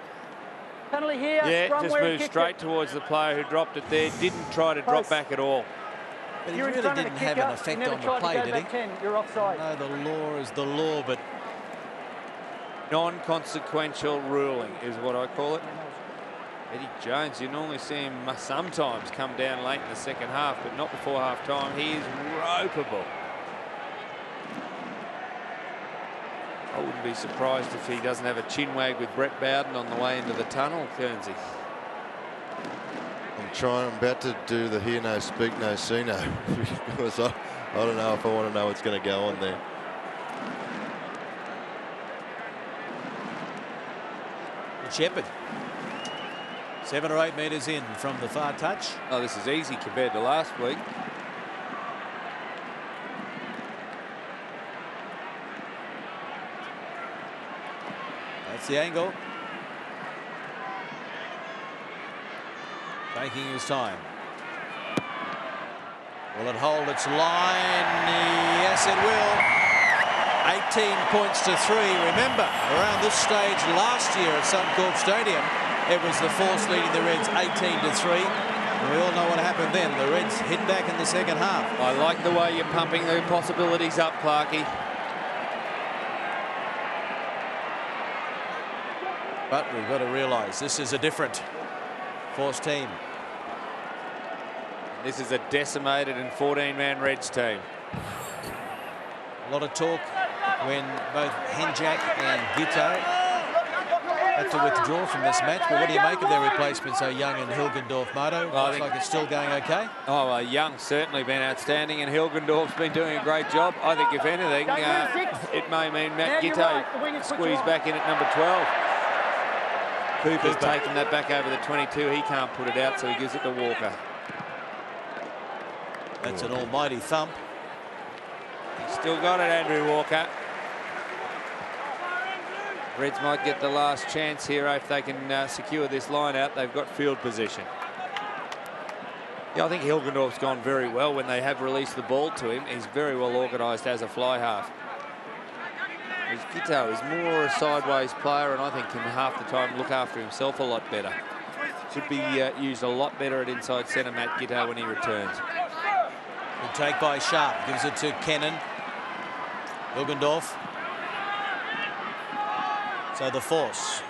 Penalty here. Yeah, Scrum just where he moved kicked straight it. towards the player who dropped it there. Didn't try to drop Close. back at all. But he You're in really front of the didn't have kicker. an effect You never on the tried play, to go did he? back 10. You're offside. No, the law is the law, but Non-consequential ruling is what I call it. Eddie Jones, you normally see him sometimes come down late in the second half, but not before half-time. He is ropeable. I wouldn't be surprised if he doesn't have a chin wag with Brett Bowden on the way into the tunnel, Kearnsey. I'm about to do the hear no, speak no, see no. Because I don't know if I want to know what's going to go on there. Shepherd. 7 or 8 metres in from the far touch. Oh, this is easy compared to last week. That's the angle. Taking his time. Will it hold its line? Yes, it will. 18 points to 3. Remember, around this stage last year at Suncorp Stadium, it was the Force leading the Reds 18 to 3. And we all know what happened then. The Reds hit back in the second half. I like the way you're pumping the possibilities up, Clarkey. But we've got to realise this is a different Force team. This is a decimated and 14-man Reds team. A lot of talk when both Henjak and Gito had to withdraw from this match. But what do you make of their replacements, so Young and Hilgendorf, Mardo? Looks like it's still going okay. Oh, well, Young's certainly been outstanding, and Hilgendorf's been doing a great job. I think, if anything, it may mean Matt Gito squeezed back in at number 12. Cooper's taken that back over the 22. He can't put it out, so he gives it to Walker. That's an almighty thump. He's still got it, Andrew Walker. Reds might get the last chance here if they can secure this line out. They've got field position. Yeah, I think Hilgendorf's gone very well when they have released the ball to him. He's very well organised as a fly half. Gito is more a sideways player, and I think can half the time look after himself a lot better. Should be used a lot better at inside centre, Matt Gito, when he returns. Good take by Sharpe. Gives it to Kennan. Hilgendorf. So the Force.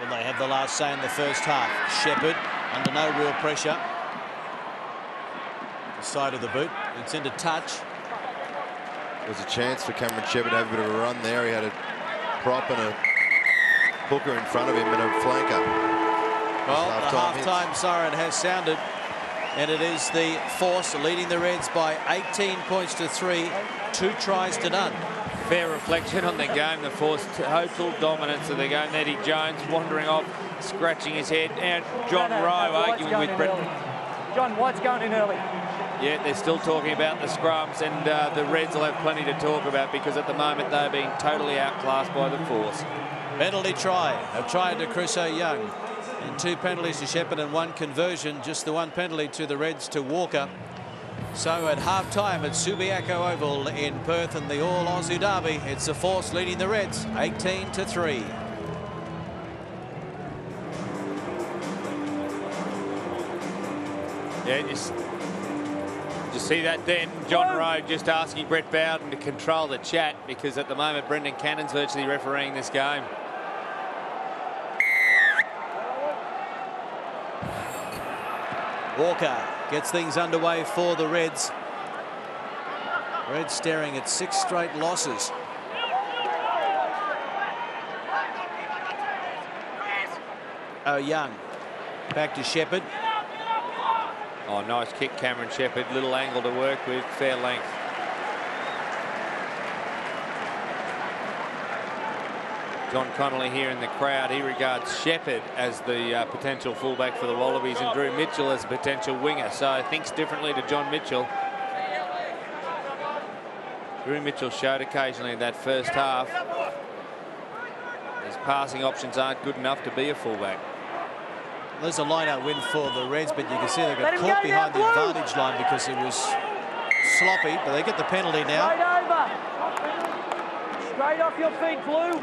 Will they have the last say in the first half? Shepherd under no real pressure. The side of the boot. It's into touch. There's a chance for Cameron Shepherd to have a bit of a run there. He had a prop and a hooker in front of him and a flanker. Well, the half-time siren has sounded, and it is the Force leading the Reds by 18 points to 3, 2 tries to none. Fair reflection on the game. The Force total dominance of the game. Eddie Jones wandering off, scratching his head, and John Rowe arguing with Brett. John White's going in early. Yeah, they're still talking about the scrums, and the Reds will have plenty to talk about because at the moment they're being totally outclassed by the Force. Penalty try. A try to Chris O'Young. And 2 penalties to Shepherd and 1 conversion. Just the 1 penalty to the Reds to Walker. So at half-time at Subiaco Oval in Perth in the All-Aussie Derby, it's the Force leading the Reds 18 to 3. Yeah, just see that then. John Rowe just asking Brett Bowden to control the chat because at the moment Brendan Cannon's virtually refereeing this game. Walker gets things underway for the Reds. Reds staring at 6 straight losses. Young back to Shepherd. Oh, nice kick, Cameron Shepherd. Little angle to work with, fair length. John Connolly here in the crowd. He regards Shepherd as the potential fullback for the Wallabies and Drew Mitchell as a potential winger. So thinks differently to John Mitchell. Drew Mitchell showed occasionally in that first half his passing options aren't good enough to be a fullback. There's a line-out win for the Reds, but you can see they got caught behind the advantage line because it was sloppy, but they get the penalty now. Straight off your feet, Blue.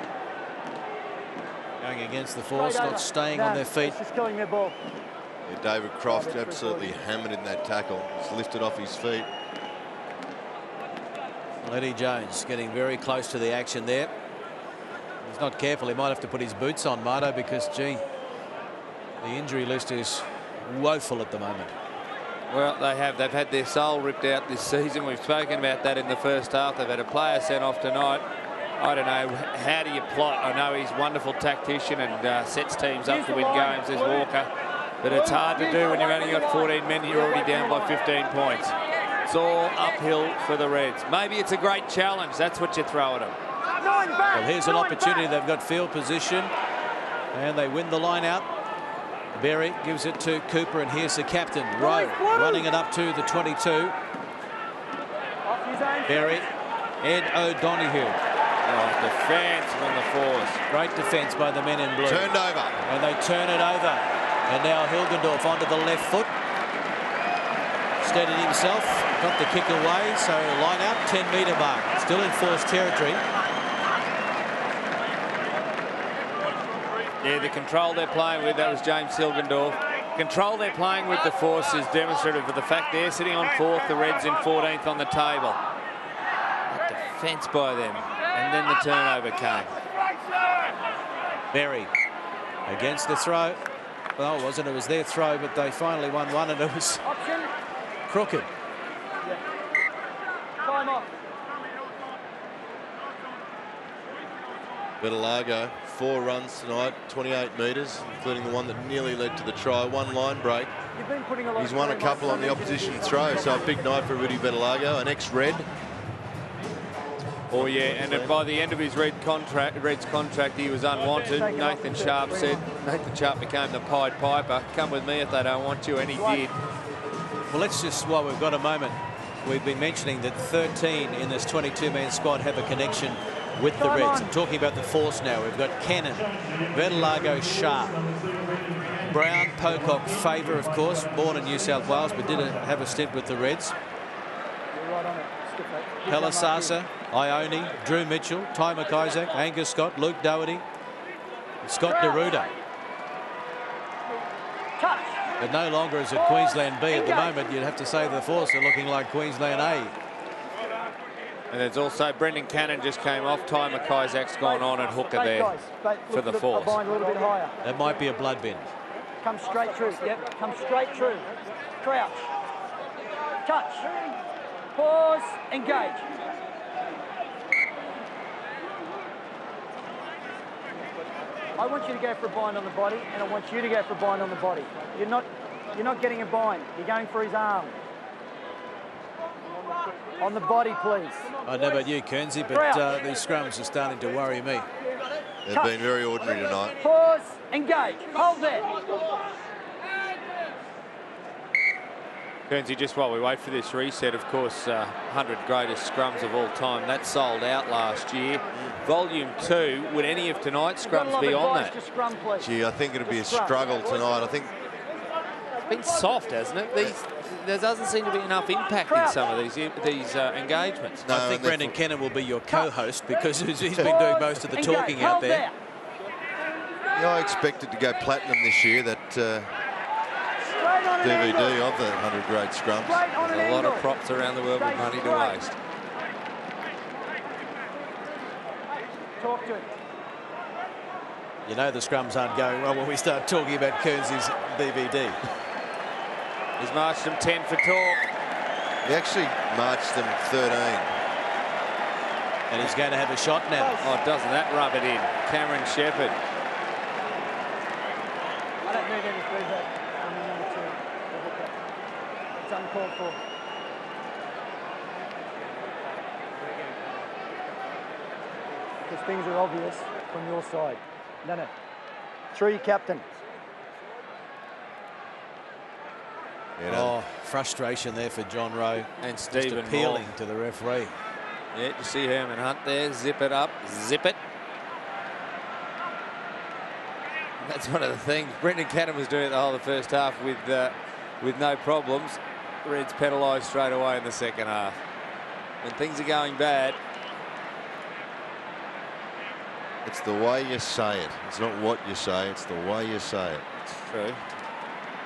Going against the Force, not staying on their feet. Just killing their ball. Yeah, David Croft absolutely hammered in that tackle. He's lifted off his feet. Eddie Jones getting very close to the action there. He's not careful. He might have to put his boots on, Mardo, because, gee, the injury list is woeful at the moment. Well, they have. They've had their soul ripped out this season. We've spoken about that in the first half. They've had a player sent off tonight. I don't know, how do you plot? I know he's a wonderful tactician and sets teams up to win games as Walker, but it's hard to do when you've only got 14 men. You're already down by 15 points. It's all uphill for the Reds. Maybe it's a great challenge. That's what you throw at them. Well, here's an opportunity. They've got field position, and they win the line out. Berry gives it to Cooper, and here's the captain, Rowe, running it up to the 22. Berry, Ed O'Donoghue. Oh, defence from the force. Great defence by the men in blue. Turned over. And they turn it over. And now Hilgendorf onto the left foot. Steadied himself, got the kick away, so line out, 10-metre mark. Still in force territory. Yeah, the control they're playing with, that was James Hilgendorf. Control they're playing with the force is demonstrative of the fact they're sitting on 4th, the Reds in 14th on the table. That defence by them. And then the turnover came. Berry against the throw. Well, it wasn't. It was their throw, but they finally won one, and it was crooked. Time off. Bettelago, 4 runs tonight, 28 metres, including the one that nearly led to the try. 1 line break. You've been putting a lot He's won a couple on the opposition throw, so a big night for Rudy Bettelago, an ex-Red. Oh, yeah, and then by the end of his Reds contract, he was unwanted. Nathan Sharpe said, Nathan Sharpe became the Pied Piper. Come with me if they don't want you, and he did. Well, let's just, while we've got a moment, we've been mentioning that 13 in this 22-man squad have a connection with the Reds. I'm talking about the force now. We've got Cannon, Bettelago, Sharpe, Brown, Pocock, Favour, of course, born in New South Wales, but did have a stint with the Reds. Pelisasa, Ione, Drew Mitchell, Ty McIsaac, Angus Scott, Luke Doherty, Scott Deruda. But no longer is it Queensland B at the moment. You'd have to say the force are looking like Queensland A. And there's also Brendan Cannon just came off. Ty McIsaac's gone on at hooker there for the force. That might be a blood bin. Come straight through. Yep, come straight through. Crouch. Touch. Pause. Engage. I want you to go for a bind on the body, and I want you to go for a bind on the body. You're not getting a bind. You're going for his arm. On the body, please. I don't know about you, Kernsey, but these scrums are starting to worry me. They've been very ordinary tonight. Pause. Engage. Hold there. Kernsey, just while we wait for this reset, of course, 100 greatest scrums of all time. That sold out last year. Volume 2, would any of tonight's scrums be on that? Gee, I think it'll be a struggle tonight. I think it's been soft, hasn't it? There doesn't seem to be enough impact in some of these engagements. No, I think Brendan Cannon will be your co-host because he's been doing most of the talking out there. Yeah, I expect it to go platinum this year, that DVD of the 100 great scrums. There's a lot of props around the world with money to waste. Talk to him. You know the scrums aren't going well when we start talking about Kernsey's DVD. He's marched them 10 for talk. He actually marched them 13. And he's going to have a shot now. Oh, doesn't that rub it in? Cameron Shepherd. I don't need any feedback on the number 2. It's uncalled for. Because things are obvious from your side. No. 3, captain. Oh, frustration there for John Rowe. And Stephen appealing Moore to the referee. Yeah, you see Herman Hunt there. Zip it up. Zip it. That's one of the things. Brendan Cannon was doing it the whole of the first half with no problems. Reds penalised straight away in the second half. When things are going bad. It's the way you say it. It's not what you say, it's the way you say it. It's true.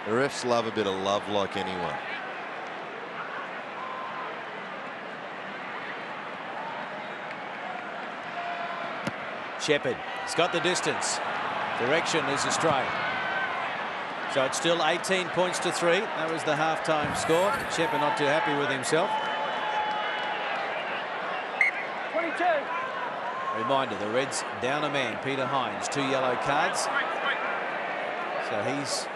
The refs love a bit of love like anyone. Shepherd, he's got the distance. Direction is astray. So it's still 18 points to 3. That was the half-time score. Shepherd not too happy with himself. 22. Reminder, the Reds down a man, Peter Hines, 2 yellow cards. So he's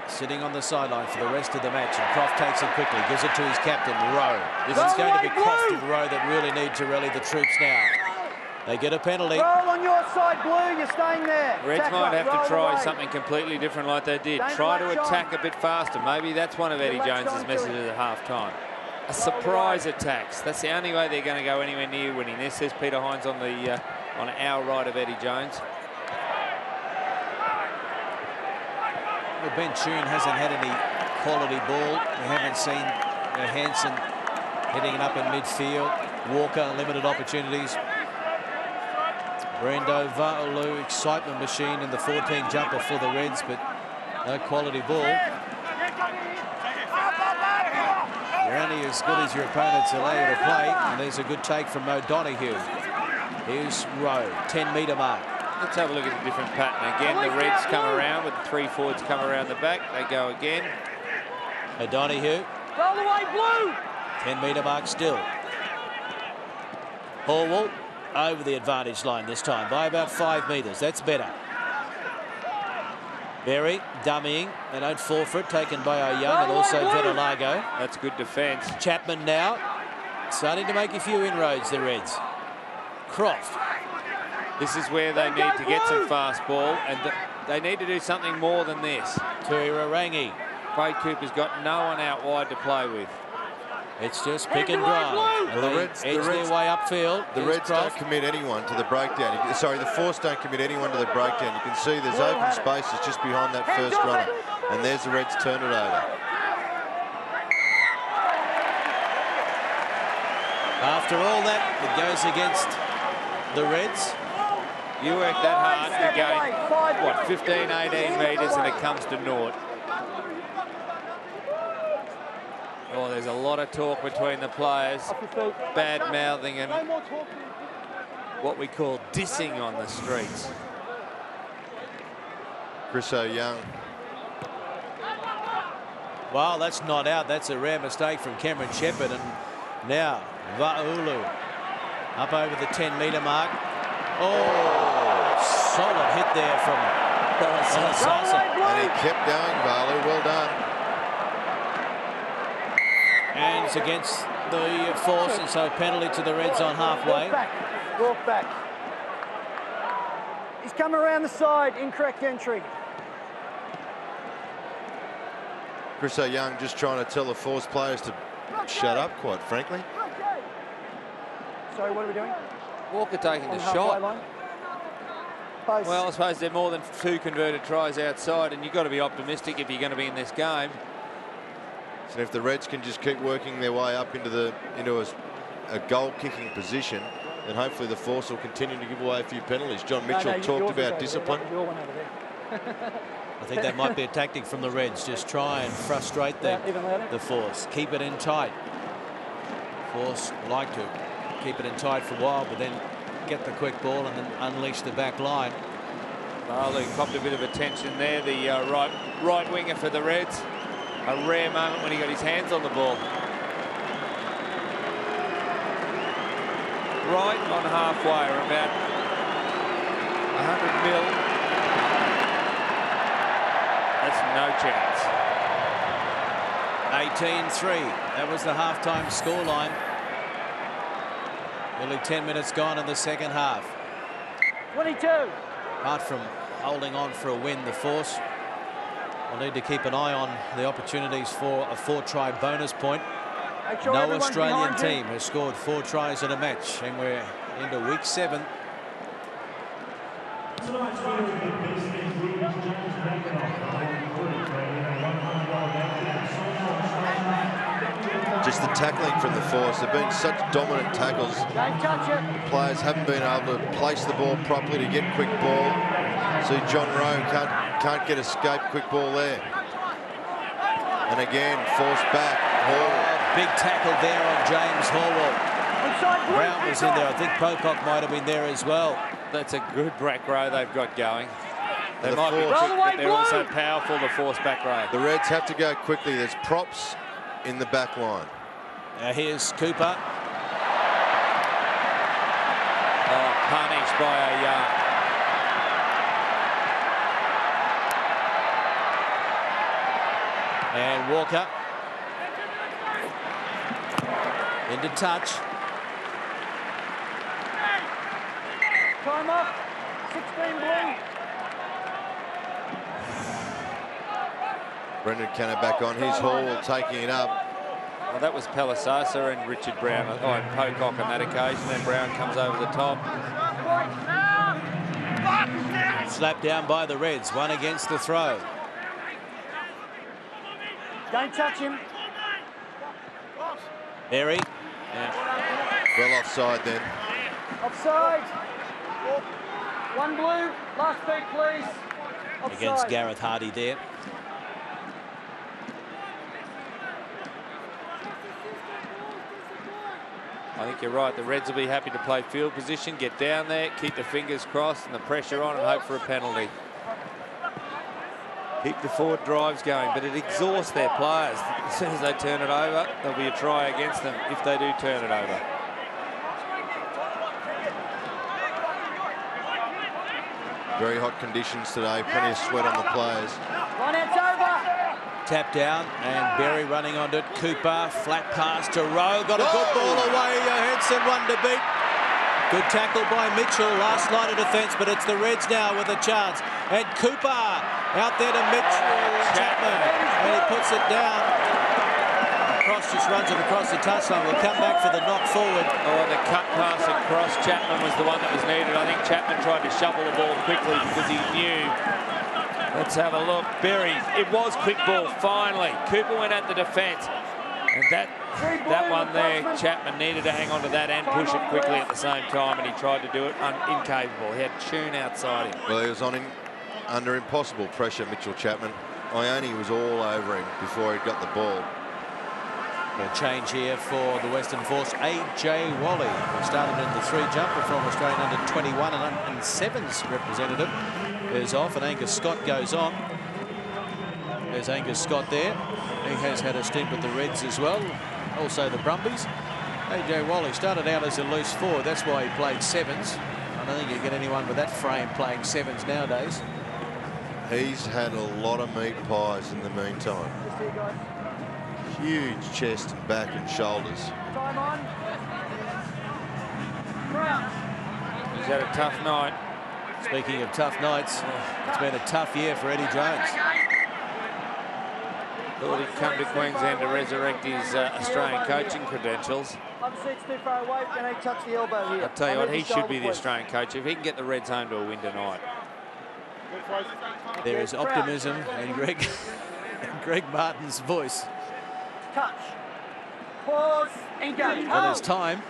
sitting on the sideline for the rest of the match, and Croft takes it quickly, gives it to his captain, Rowe. This is going to be Croft and Rowe that really need to rally the troops now. They get a penalty. Roll on your side, Blue. You're staying there. Reds Tackle, might have roll to try away. something completely different like they did. Don't Try to let John. attack a bit faster. Maybe that's one of Eddie let Jones's John do messages it. at half-time. A surprise attacks. That's the only way they're going to go anywhere near winning this. There's Peter Hines on the on our right of Eddie Jones. Well, Ben Toon hasn't had any quality ball. We haven't seen Hansen hitting it up in midfield. Walker, limited opportunities. Brendo Va'ulu, excitement machine in the 14 jumper for the Reds, but no quality ball. You're only as good as your opponents allow you to play, and there's a good take from O'Donoghue. Here's Rowe, 10-metre mark. Let's have a look at the different pattern. Again, the Reds come around with the 3 forwards come around the back. They go again. O'Donoghue. Roll away, Blue. 10-metre mark still. Horwell over the advantage line this time by about 5 metres. That's better. Berry dummying. They don't fall for it. Taken by O'Young and also Vetalago. That's good defence. Chapman now starting to make a few inroads, the Reds. Croft. This is where they need to get some fast ball, and they need to do something more than this. Tuirarangi. Quade Cooper's got no one out wide to play with. It's just pick and drive. And they edge their way upfield. The Reds don't commit anyone to the breakdown. Sorry, the Force don't commit anyone to the breakdown. You can see there's open spaces just behind that first runner. And there's the Reds turn it over. After all that, it goes against the Reds. You work that hard to gain, what, 15, 18 metres, and it comes to naught. Oh, there's a lot of talk between the players, bad-mouthing and what we call dissing on the streets. Chris O'Young. Well, that's not out. That's a rare mistake from Cameron Shepherd. And now Va'ulu up over the 10-metre mark. Oh, solid hit there from Sasa. And he kept going, Va'ulu. Well done. And it's against the Force, and so penalty to the Reds on halfway. Walk back. He's come around the side. Incorrect entry. Chris O'Young just trying to tell the Force players to shut up, quite frankly. Sorry, what are we doing? Walker taking the halfway shot. line. Post. Well, I suppose they're more than 2 converted tries outside, and you've got to be optimistic if you're going to be in this game. So if the Reds can just keep working their way up into a goal-kicking position, then hopefully the Force will continue to give away a few penalties. John Mitchell talked about discipline. Your one over there. I think that might be a tactic from the Reds. Just try and frustrate the Force. Keep it in tight. Force like to keep it in tight for a while, but then get the quick ball and then unleash the back line. Well, he copped a bit of attention there, the right winger for the Reds. A rare moment when he got his hands on the ball. Right on halfway, or about 100 mil. That's no chance. 18-3. That was the halftime scoreline. Nearly 10 minutes gone in the second half. 22. Apart from holding on for a win, the Force will need to keep an eye on the opportunities for a 4-try bonus point. Sure no Australian team has scored 4 tries in a match, and we're into week 7. Just the tackling from the Force. They've been such dominant tackles. Don't touch it. Players haven't been able to place the ball properly to get quick ball. See John Rowe can't get escape quick ball there. And again, Force back. Big tackle there on James Horwell. Brown was in there. I think Pocock might have been there as well. That's a good back row they've got going. They The might be Force. quick, but they're also powerful, the Force back row. The Reds have to go quickly. There's props in the back line. Now here's Cooper. Oh, punished by O'Young. And Walker into touch. Time off. 16 blue. Brendan Cannon back on his haul, taking it up. Well, that was Palasosa and Richard Brown, and Pocock on that occasion. Then Brown comes over the top. Slapped down by the Reds. One against the throw. Don't touch him. Berry. Well offside then. Offside. One blue. Last feet, please. Offside. Against Gareth Hardy there. I think you're right. The Reds will be happy to play field position, get down there, keep the fingers crossed and the pressure on and hope for a penalty. Keep the forward drives going, but it exhausts their players. As soon as they turn it over, there'll be a try against them if they do turn it over. Very hot conditions today, plenty of sweat on the players. Lineout's over. Tap down and Berry running onto it. Cooper, flat pass to Rowe. Got a good ball away. Henson one to beat. Good tackle by Mitchell. Last line of defence, but it's the Reds now with a chance. And Cooper out there to Mitchell. Chapman. And he puts it down. Cross just runs it across the touchline. We'll come back for the knock forward. Oh, the cut pass across Chapman was the one that was needed. I think Chapman tried to shuffle the ball quickly because he knew. Let's have a look. Berry, it was quick ball, finally. Cooper went at the defence. And that one there, Chapman needed to hang on to that and push it quickly at the same time, and he tried to do it incapable. He had Tune outside him. Well, he was on him under impossible pressure, Mitchell Chapman. Ione was all over him before he got the ball. A change here for the Western Force. A.J. Wally, who started in the 3 jumper from Australian under-21 and 7's representative, is off, and Angus Scott goes on. There's Angus Scott there. He has had a stint with the Reds as well. Also the Brumbies. A.J. Wally started out as a loose forward. That's why he played 7's. I don't think you get anyone with that frame playing 7's nowadays. He's had a lot of meat pies in the meantime. Huge chest and back and shoulders. Time on. He's had a tough night. Speaking of tough nights, it's been a tough year for Eddie Jones. Thought he'd come to Queensland to resurrect his Australian coaching credentials. Obviously, it's too far away. Can he touch the elbow here? I'll tell you what, he should be the Australian coach. If he can get the Reds home to a win tonight. There is optimism in Greg Martin's voice. Touch. Pause. And go. Well, there's time.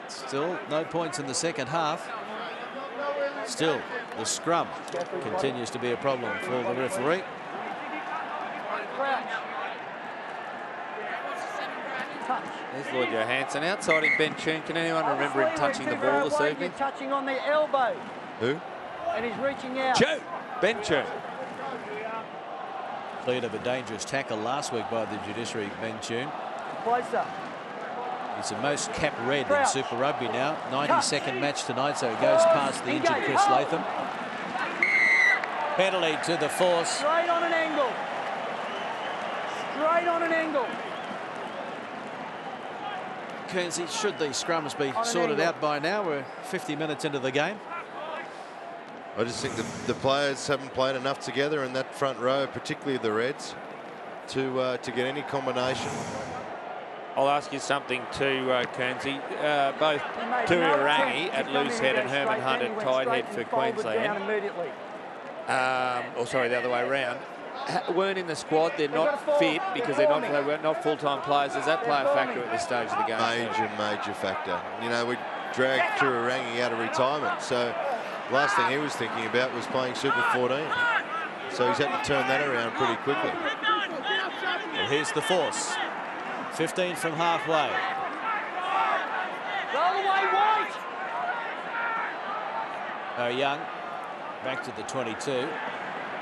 Still no points in the second half. Still, the scrum continues to be a problem for the referee. There's Lloyd Johansson outside him. Ben Tune. Can anyone remember him touching the ball this evening? Touching on the elbow. Who? And he's reaching out. Tune. Ben Tune. Cleared of a dangerous tackle last week by the judiciary, Ben Tune. Closer. He's the most capped red in Super Rugby now. 92nd match tonight, so it goes past the injured Chris Latham. Penalty to the Force. Straight on an angle. Straight on an angle. Kearnsey, should these scrums be sorted out by now? We're 50 minutes into the game. I just think the players haven't played enough together in that front row, particularly the Reds, to get any combination. I'll ask you something too, Kearnsey. Both Tuirangi at loose head and Herman Hunt at tight head for Queensland. Or sorry, the other way around. Weren't in the squad. They're not fit because they're not full-time players. Does that play a factor at this stage of the game? Major factor. You know, we dragged Tuirangi out of retirement, so last thing he was thinking about was playing Super 14. So he's had to turn that around pretty quickly. Well, here's the Force. 15 from halfway. Go the way, White. Young back to the 22.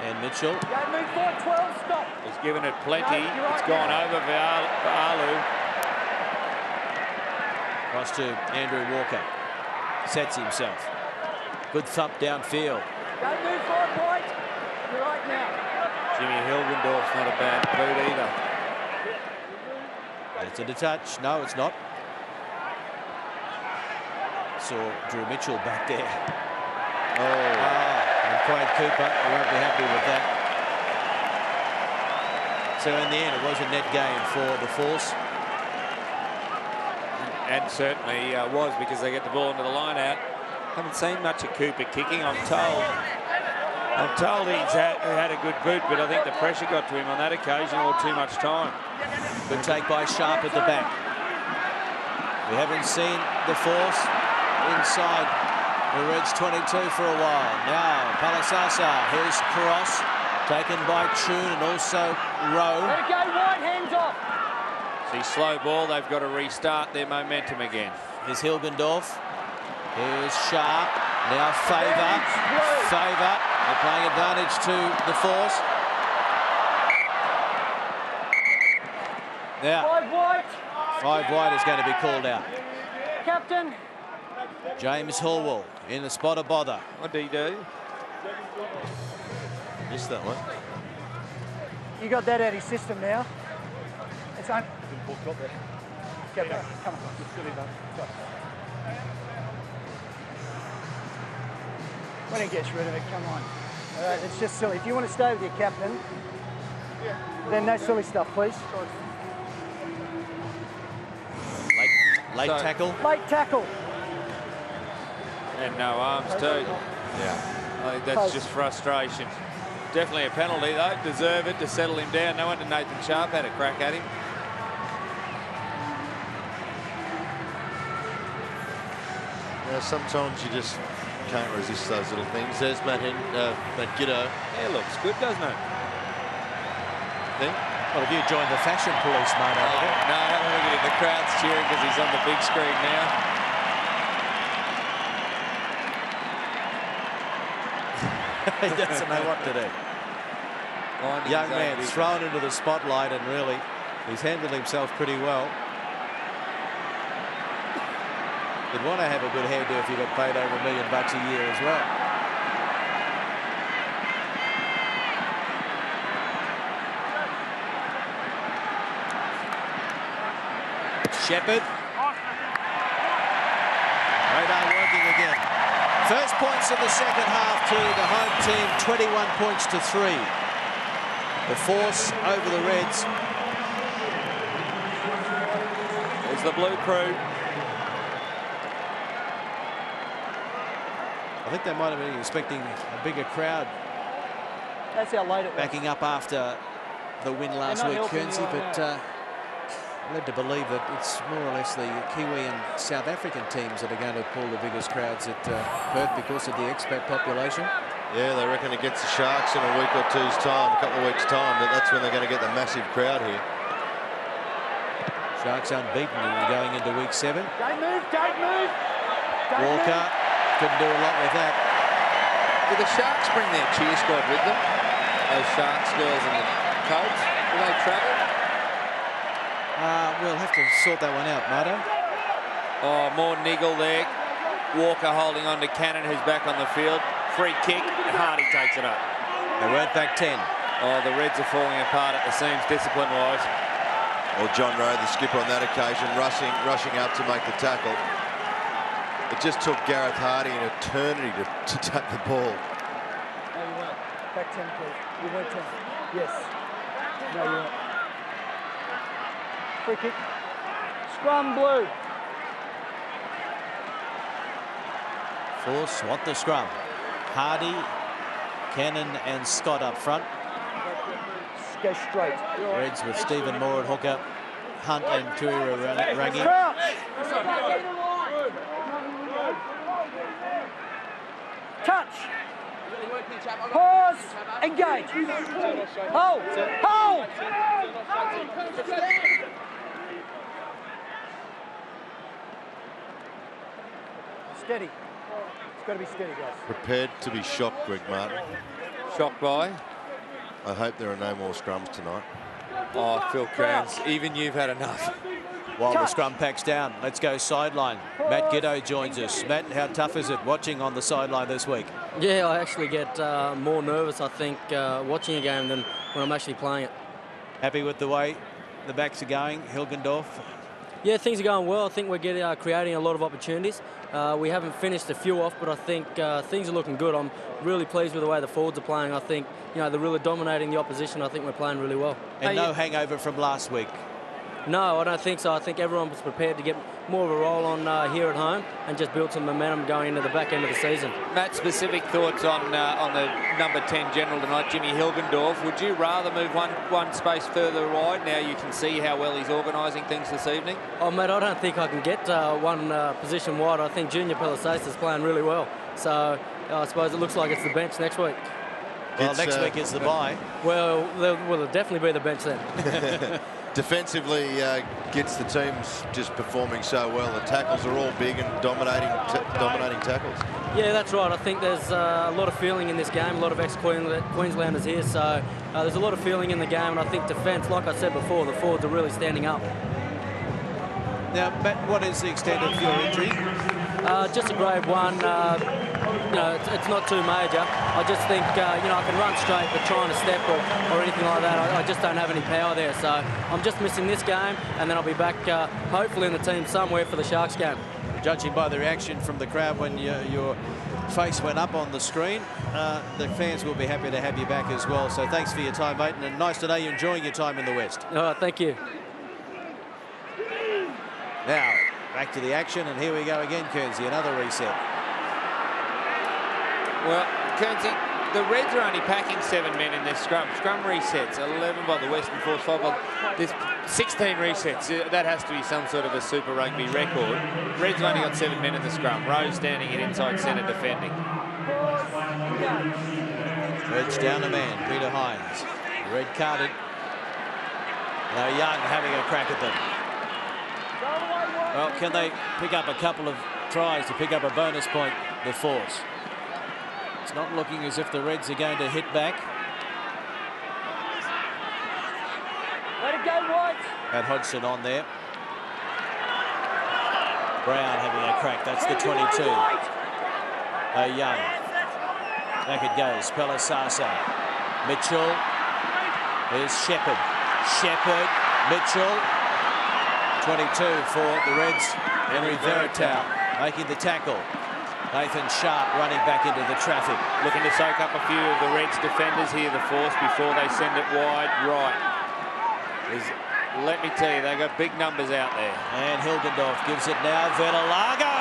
And Mitchell. Go move forward, 12, stop. He's given it plenty. It's gone over for Alu. Cross to Andrew Walker. Sets himself. Good thump downfield. Go move forward, White. You're right now. Jimmy Hilgendorf's not a bad boot either. It's in a touch. No, it's not. Saw Drew Mitchell back there. And Quade Cooper won't be happy with that. So in the end, it was a net gain for the Force. And certainly was, because they get the ball into the line out. Haven't seen much of Cooper kicking, I'm told. He's had a good boot, but I think the pressure got to him on that occasion, or too much time. Good take by Sharpe at the back. We haven't seen the Force inside the Reds 22 for a while. Now Palasasa, here's cross taken by Tune and also Rowe. Let it go wide, hands off. See, slow ball, they've got to restart their momentum again. Here's Hilgendorf. Here's Sharpe. Now Favour. They're playing advantage to the Force. Now, 5 wide is going to be called out. Captain. James Hallwell in the spot of bother. What did he do? Missed that one. You got that out of his system now. It's on. Come on. When he gets rid of it, come on. All right, it's just silly. If you want to stay with your captain, then no silly stuff, please. Late tackle. Late tackle. And no arms too. Yeah. I think that's just frustration. Definitely a penalty though. Deserve it to settle him down. No wonder Nathan Sharpe had a crack at him. Yeah, sometimes you just can't resist those little things. There's Matt Giddo. Yeah, looks good, doesn't it? Then, Well, have you joined the fashion police, mate? No, look at him. The crowd's cheering because he's on the big screen now. He doesn't know what to do. Young man thrown into the spotlight, and really, he's handled himself pretty well. You'd want to have a good hairdo if you got paid over $1 million a year as well. Shepherd. Radar working again. First points of the second half to the home team, 21 points to 3. The Force over the Reds. There's the blue crew. I think they might have been expecting a bigger crowd. That's how late it was. Backing up after the win last week, Guernsey, but led to believe that it's more or less the Kiwi and South African teams that are going to pull the biggest crowds at Perth because of the expat population. yeah, they reckon against the Sharks in a week or two's time, a couple of weeks' time, that's when they're going to get the massive crowd here. Sharks unbeaten going into week 7. Don't move, don't move. Walker couldn't do a lot with that. Did the Sharks bring their cheer squad with them? Those Sharks girls and the coats? Do they travel? We'll have to sort that one out, Mardo. Oh, more niggle there. Walker holding on to Cannon, who's back on the field. Free kick, and Hardy takes it up. They weren't back 10. Oh, the Reds are falling apart at the seams discipline-wise. Well, John Rowe, the skipper on that occasion, rushing up to make the tackle. It just took Gareth Hardy an eternity to tap the ball. No, you weren't. Back 10, please. You weren't 10. Yes. No, you weren't. Free kick. Scrum blue. Force want the scrum. Hardy, Cannon and Scott up front. Go straight. Reds with Stephen Moore at hooker. Hunt and Tuira Rangi. Crouch. Touch. Pause. Engage. Hold. Hold. Steady. It's got to be steady, guys. Prepared to be shocked, Greg Martin. Shocked by? I hope there are no more scrums tonight. Oh, Phil Kearns, even you've had enough. While the scrum packs down, let's go sideline. Matt Giddo joins us. Matt, how tough is it watching on the sideline this week? Yeah, I actually get more nervous, I think, watching a game than when I'm actually playing it. Happy with the way the backs are going? Hilgendorf? Yeah, things are going well. I think we're creating a lot of opportunities. We haven't finished a few off, but I think things are looking good. I'm really pleased with the way the forwards are playing. I think, you know, they're really dominating the opposition. I think we're playing really well. And no hangover from last week? No, I don't think so. I think everyone was prepared to get more of a roll on here at home and just build some momentum going into the back end of the season. Matt, specific thoughts on the number 10 general tonight, Jimmy Hilgendorf. Would you rather move one space further wide? Now you can see how well he's organising things this evening. Oh, Matt, I don't think I can get one position wide. I think Junior Pelisais is playing really well. So I suppose it looks like it's the bench next week. Well, next week is the bye. Well, there'll definitely be the bench then. Defensively, gets the teams just performing so well. The tackles are all big and dominating tackles. Yeah, that's right. I think there's a lot of feeling in this game, a lot of ex-Queenslanders here, so there's a lot of feeling in the game, and I think defence, like I said before, the forwards are really standing up. Now, Matt, what is the extent of your injury? Just a grade 1. You know, it's not too major. I just think, you know, I can run straight, but trying to step or anything like that, I just don't have any power there. So I'm just missing this game, and then I'll be back, hopefully, in the team somewhere for the Sharks game. Judging by the reaction from the crowd when your face went up on the screen, the fans will be happy to have you back as well. So thanks for your time, mate, and nice to know you're enjoying your time in the West. Thank you. Now, back to the action, and here we go again, Kearnsey, another reset. Well, Kearnsey, the Reds are only packing 7 men in their scrum. Scrum resets, 11 by the Western Force, 5 by... There's 16 resets. That has to be some sort of a Super Rugby record. Reds have only got 7 men in the scrum. Rose standing in inside centre defending. Reds down a man, Peter Hines. Red carded. Now Young having a crack at them. Well, can they pick up a couple of tries to pick up a bonus point, the Force? It's not looking as if the Reds are going to hit back. Let it go, White. Had Hodgson on there. Brown having a crack. That's the 22. Young. Back it goes. Pelisasa. Mitchell. Here's Shepherd. Shepherd. Mitchell. 22 for the Reds. Henry Veritao making the tackle. Nathan Sharpe running back into the traffic. Looking to soak up a few of the Reds defenders here, the Force, before they send it wide right. Let me tell you, they've got big numbers out there. And Hilgendorf gives it now. Vertilago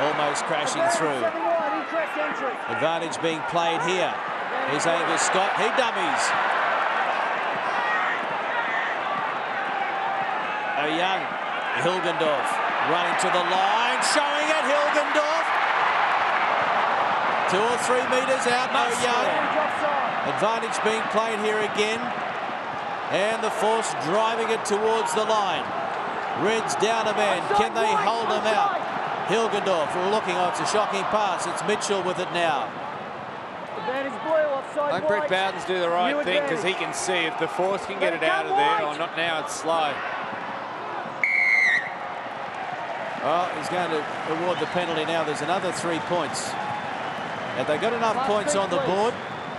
almost crashing through. Advantage being played here. Here's Angus Scott. He dummies. Young. Hilgendorf running to the line, showing it. Hilgendorf. 2 or 3 metres out. Young. Advantage being played here again. And the Force driving it towards the line. Reds down a man. Can they hold them out? Hilgendorf looking. Oh, it's a shocking pass. It's Mitchell with it now. I think Brett Bowden's do the right thing because he can see if the Force can get it out of there. Or not now, it's slow. Well, he's going to award the penalty now. There's another 3 points. Have they got enough points on the board?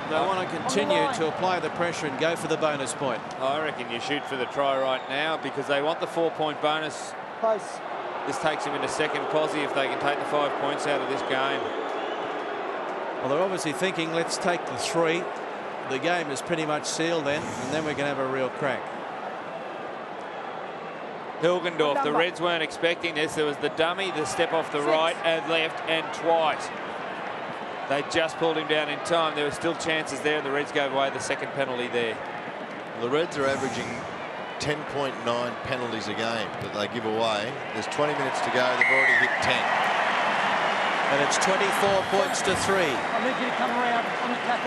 They want to continue to apply the pressure and go for the bonus point. I reckon you shoot for the try right now because they want the 4-point bonus. This takes them into second posse if they can take the 5 points out of this game. Well, they're obviously thinking, let's take the 3. The game is pretty much sealed then, and then we can have a real crack. Hilgendorf, the Reds weren't expecting this. There was the dummy, the step off the right and left, and twice. They just pulled him down in time. There were still chances there, and the Reds gave away the second penalty there. The Reds are averaging 10.9 penalties a game that they give away. There's 20 minutes to go. They've already hit 10. And it's 24 points to 3.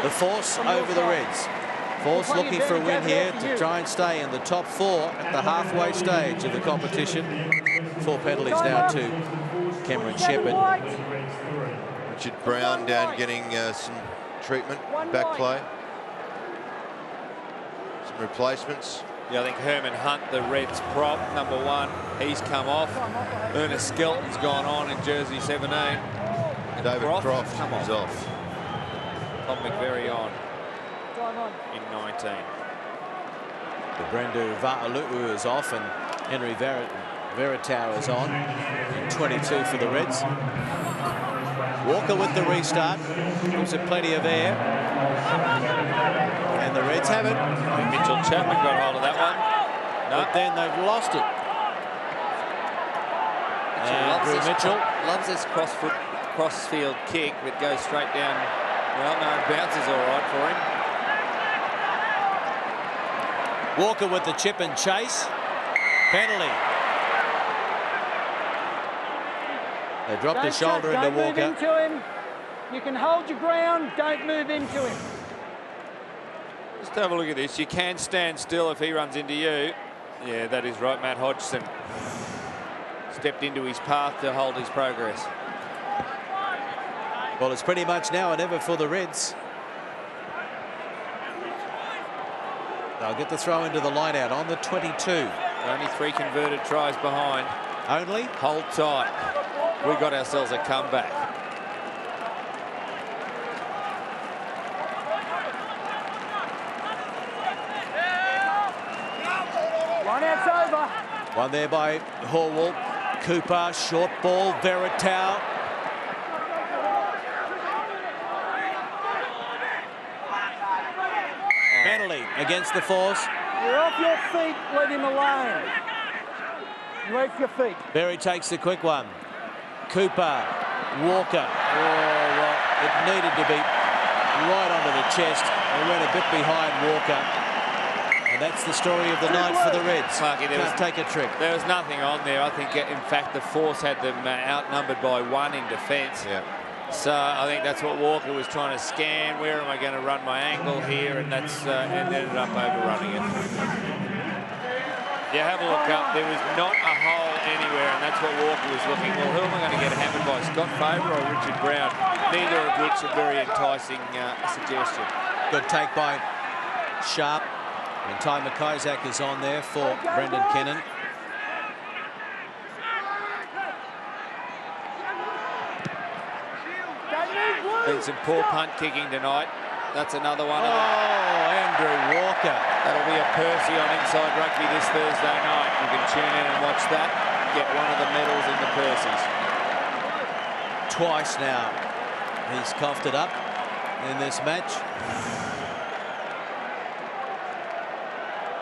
The Force over the Reds. Force looking for a win here to try and stay in the top 4 at the halfway stage of the competition. 4 penalties now to Cameron Shepherd. Richard Brown down getting some treatment, back play. Some replacements. Yeah, I think Herman Hunt, the Reds prop, number 1, he's come off. Ernest Skelton's gone on in jersey 17. And David Croft is off. Tom McVeary on in 19. The Brendu Va'alu'u is off, and Henry Veritao is on. 22 for the Reds. Walker with the restart. Gives it plenty of air. And the Reds have it. Mitchell Chapman got hold of that one. No. But then they've lost it. Andrew Mitchell loves this cross-field kick, but goes straight down. Well, no, bounces all right for him. Walker with the chip and chase. Penalty. They dropped the shoulder into Walker. Don't move into him. You can hold your ground. Don't move into him. Just have a look at this. You can stand still if he runs into you. Yeah, that is right. Matt Hodgson stepped into his path to hold his progress. Well, it's pretty much now or never for the Reds. They'll get the throw into the line out on the 22. Only 3 converted tries behind. Only? Hold tight. We got ourselves a comeback. Line out's over. One there by Horwell. Cooper, short ball, Veritao. Penalty against the Force. You're off your feet. Let him alone. You're off your feet. Berry takes the quick one. Cooper, Walker. Oh, well, it needed to be right onto the chest. They went a bit behind Walker. And that's the story of the night for the Reds. Marky, Can't take a trick. There was nothing on there. I think, in fact, the Force had them outnumbered by 1 in defence. Yeah. So I think that's what Walker was trying to scan. Where am I going to run my angle here? And that's and ended up overrunning it. You have a look up. There was not a hole anywhere, and that's what Walker was looking for. Who am I going to get hammered by, Scott Faber or Richard Brown? Neither of which a very enticing suggestion. Good take by Sharpe. And Ty McIsaac is on there for Brendan Kennan. Been some poor punt kicking tonight. That's another one. Oh, Andrew Walker. That'll be a Percy on Inside Rugby this Thursday night. You can tune in and watch that. Get one of the medals in the Percys. Twice now he's coughed it up in this match.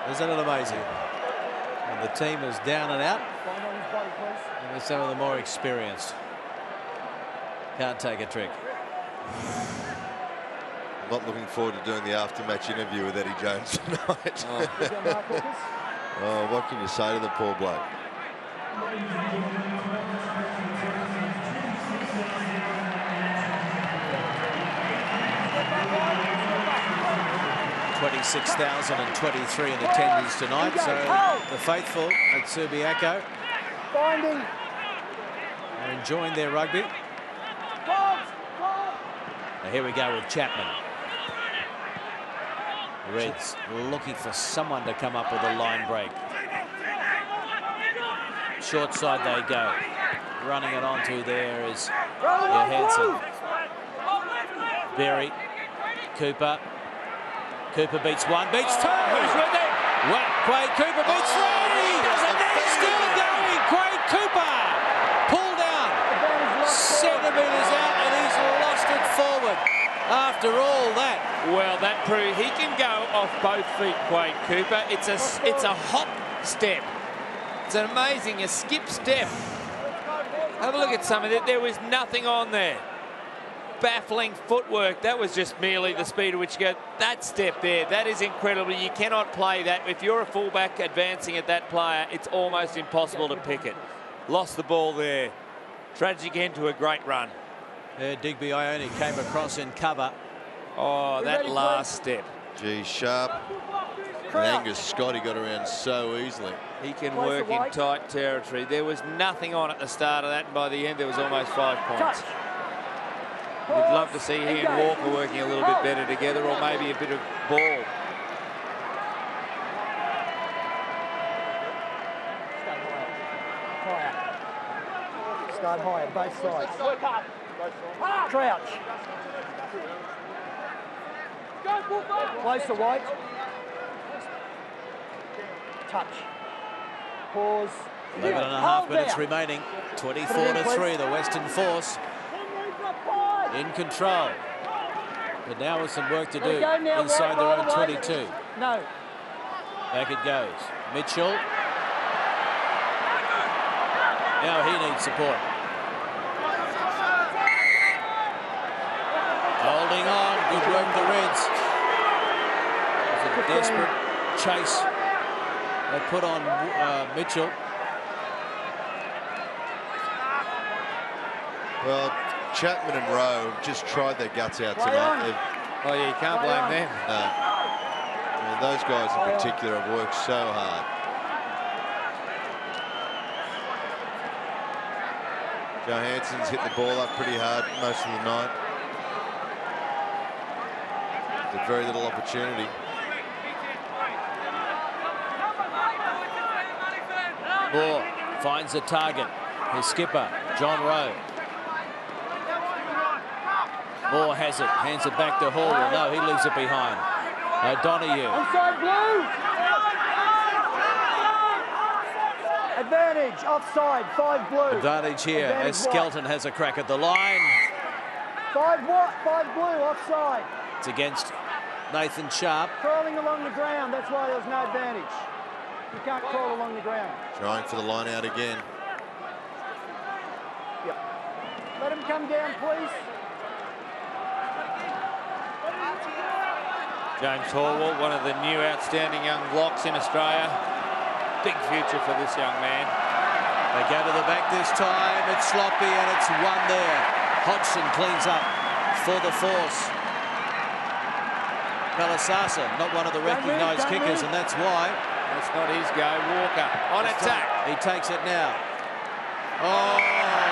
Isn't it amazing? And the team is down and out. And they're some of the more experienced. Can't take a trick. I'm not looking forward to doing the after-match interview with Eddie Jones tonight. Oh, what can you say to the poor bloke? 26,023 in attendance tonight, so the faithful at Subiaco are enjoying their rugby. Now here we go with Chapman. Reds looking for someone to come up with a line break. Short side they go. Running it onto there is Johansson. Berry. Cooper. Cooper beats 1, beats 2. Who's with it? Quade Cooper beats 3. Still going. Quade Cooper. Pulled down. Centimetres out, and he's lost it forward. After all that. Well, that proves he can go off both feet, Quade Cooper. It's a hop step. It's an amazing, a skip step. Have a look at some of it. There was nothing on there. Baffling footwork. That was just merely the speed at which you go. That step there, that is incredible. You cannot play that. If you're a fullback advancing at that player, it's almost impossible to pick it. Lost the ball there. Tragic end to a great run. Digby Ione came across in cover. Oh, that last step. Gee, Sharpe. And Angus Scott, he got around so easily. He can work in tight territory. There was nothing on at the start of that, and by the end there was almost 5 points. We'd love to see he and Walker working a little bit better together, or maybe a bit of ball. Start higher, both sides. Crouch. Close to White. Touch. Pause. 11.5 minutes remaining. 24-3, the Western Force in control. But now with some work to do inside their own 22. No. Back it goes. Mitchell. Now he needs support. Holding on. Good work, the Reds. It was a desperate chase they put on Mitchell. Well, Chapman and Rowe have just tried their guts out tonight. Oh, yeah, you can't blame them. No. I mean, those guys in particular have worked so hard. Johansson's hit the ball up pretty hard most of the night. With very little opportunity. Moore finds a target. His skipper, John Rowe. Moore has it, hands it back to Hall. No, he leaves it behind. O'Donoghue. Onside blue. Advantage, offside, 5 blue. Advantage here as Skelton has a crack at the line. 5 what? 5 blue, offside. It's against Nathan Sharpe. Crawling along the ground, that's why there was no advantage. You can't crawl along the ground. Trying for the line out again. Yep. Let him come down, please. James Horwell, one of the new outstanding young blocks in Australia. Big future for this young man. They go to the back this time. It's sloppy and it's one there. Hodgson cleans up for the Force. Pelisasa, not one of the recognised kickers, and that's why. That's not his go. Walker on attack. He takes it now. Oh,